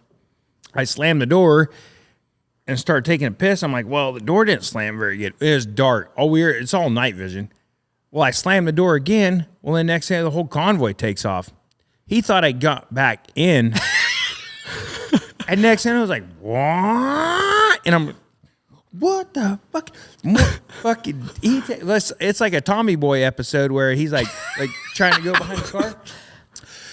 I slam the door and start taking a piss. I'm like, well, the door didn't slam very good. It was dark. It's all night vision. Well, I slammed the door again. Well, then next thing, the whole convoy takes off. He thought I got back in. And next thing I was like, "What?" And I'm like, "What the fuck?" It's like a Tommy Boy episode where he's like trying to go behind the car.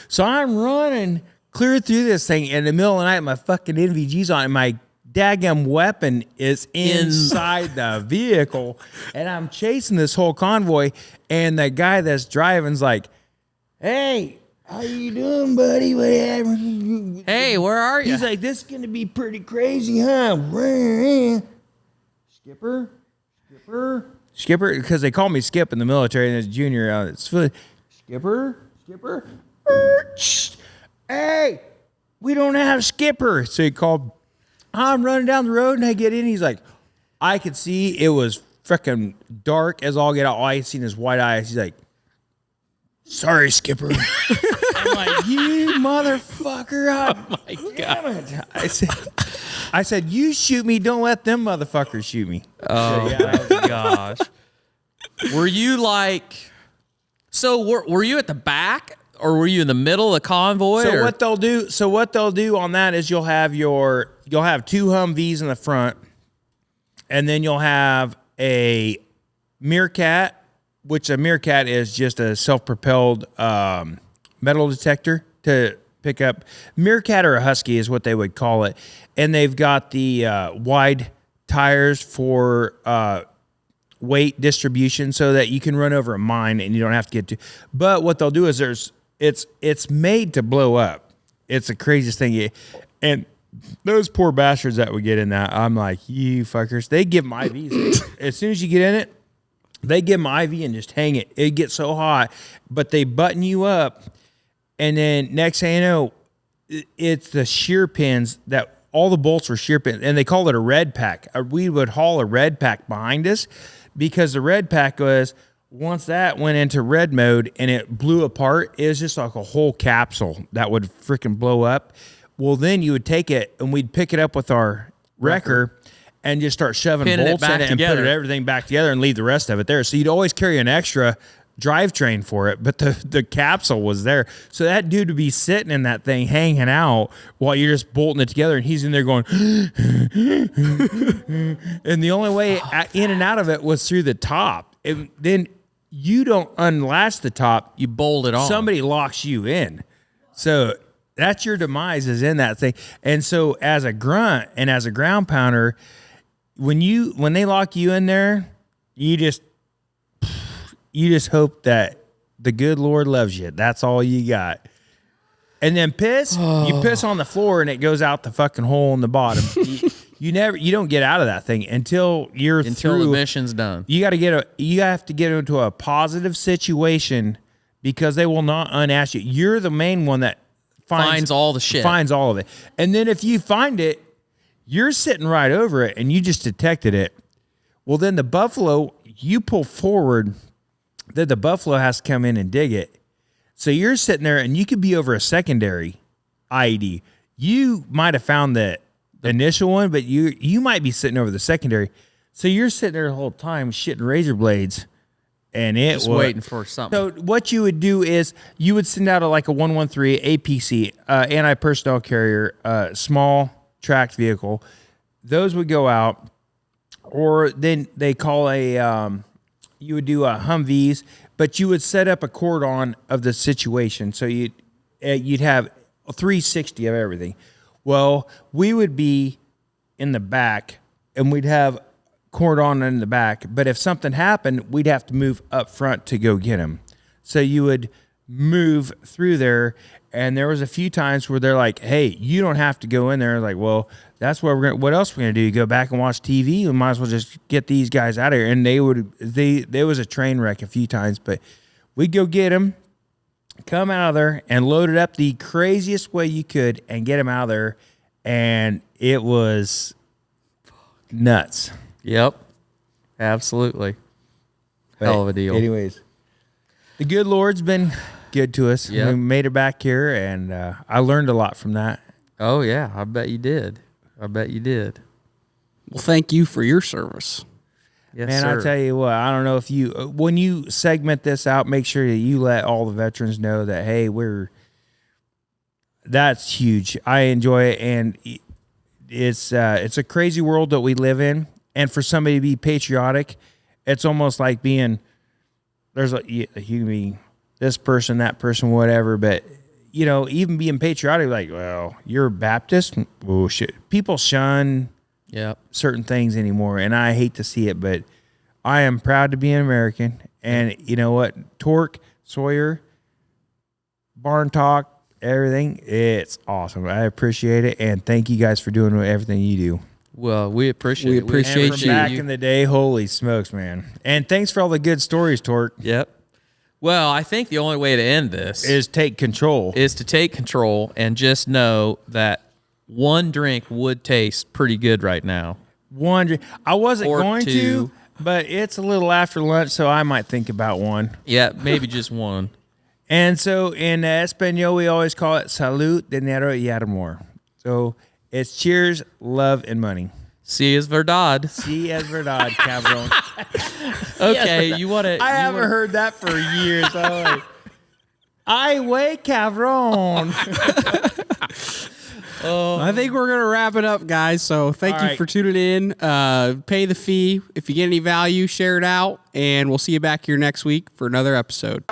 So I'm running clear through this thing in the middle of the night. My fucking NVG's on, and my daggum weapon is inside the vehicle, and I'm chasing this whole convoy. And the guy that's driving's like, "Hey, how you doing, buddy? Whatever. Hey, where are you?" He's like, "This is gonna be pretty crazy, huh?" Skipper, because they call me Skip in the military, and it's junior. It's Skipper. Hey, we don't have Skipper. So he called. I'm running down the road, and I get in. He's like, I could see it was freaking dark as all get out. All I seen is white eyes. He's like, "Sorry, Skipper." I'm like, "You motherfucker." Oh, my God. I said, "You shoot me. Don't let them motherfuckers shoot me." Oh, my gosh. Were you were you at the back, or were you in the middle of the convoy? So what they'll do on that is you'll have two Humvees in the front, and then you'll have a Meerkat which a Meerkat is just a self-propelled metal detector to pick up. Meerkat or a Husky is what they would call it. And they've got the wide tires for weight distribution so that you can run over a mine and you don't have to get to. But what they'll do is it's made to blow up. It's the craziest thing. And those poor bastards that would get in that, I'm like, you fuckers. They give them IVs. As soon as you get in it, they give them IV and just hang it. It gets so hot, but they button you up. And then next thing you know, it's the shear pins that all the bolts are shear pins. And they call it a red pack. We would haul a red pack behind us because the red pack was, once that went into red mode and it blew apart, it was just like a whole capsule that would freaking blow up. Well, then you would take it and we'd pick it up with our wrecker and just start shoving bolts in it and put everything back together and leave the rest of it there. So you'd always carry an extra drivetrain for it, but the capsule was there. So that dude would be sitting in that thing hanging out while you're just bolting it together, and he's in there going, and the only way in and out of it was through the top. And then you don't unlatch the top. You bolt it on. Somebody locks you in. So that's your demise is in that thing. And so as a grunt and as a ground pounder, when they lock you in there, you just hope that the good Lord loves you. That's all you got. And then piss, you piss on the floor and it goes out the fucking hole in the bottom. you don't get out of that thing until the mission's done. You have to get into a positive situation because they will not unask you. You're the main one that finds all the shit. Finds all of it. And then if you find it, you're sitting right over it and you just detected it. Well, then the buffalo, you pull forward, then the buffalo has to come in and dig it. So you're sitting there and you could be over a secondary IED. You might have found the initial one, but you might be sitting over the secondary. So you're sitting there the whole time shitting razor blades. And it was waiting for something. So what you would do is you would send out a 113 APC, anti-personnel carrier, small tracked vehicle. Those would go out, or then they call you would do Humvees, but you would set up a cordon of the situation. So you'd have a 360 of everything. Well, we would be in the back, and we'd have cordon in the back, but if something happened, we'd have to move up front to go get him. So you would move through there, and there was a few times where they're like, hey, you don't have to go in there. Like, well, that's what what else we're going to do? Go back and watch TV? We might as well just get these guys out of here. And there was a train wreck a few times, but we'd go get them, come out of there, and load it up the craziest way you could and get them out of there. And it was nuts. Yep. Absolutely. Hell of a deal. Anyways, the good Lord's been good to us. Yep. We made it back here, and I learned a lot from that. Oh, yeah. I bet you did. Well, thank you for your service. Yes, Man, sir. I'll tell you what, I don't know if when you segment this out, make sure that you let all the veterans know that, hey, that's huge. I enjoy it, and it's a crazy world that we live in. And for somebody to be patriotic, it's almost like being, you can be this person, that person, whatever. But, even being patriotic, like, well, you're a Baptist? Oh, shit. People shun certain things anymore. And I hate to see it, but I am proud to be an American. And you know what? Tork, Sawyer, Barn Talk, everything, it's awesome. I appreciate it. And thank you guys for doing everything you do. Well, we appreciate And from back in the day, holy smokes, man. And thanks for all the good stories, Tork. Yep. Well, I think the only way to end this is take control. Is to take control and just know that one drink would taste pretty good right now. One drink. I wasn't going to, but it's a little after lunch, so I might think about one. Yeah, maybe just one. And so in Espanol, we always call it salud, dinero y amor. So it's cheers, love, and money. Si es verdad. Si es verdad, cabrón. Okay, you want to... I haven't heard that for years. Ay, wey, cabrón. I think we're going to wrap it up, guys. So thank you for tuning in. Pay the fee. If you get any value, share it out. And we'll see you back here next week for another episode.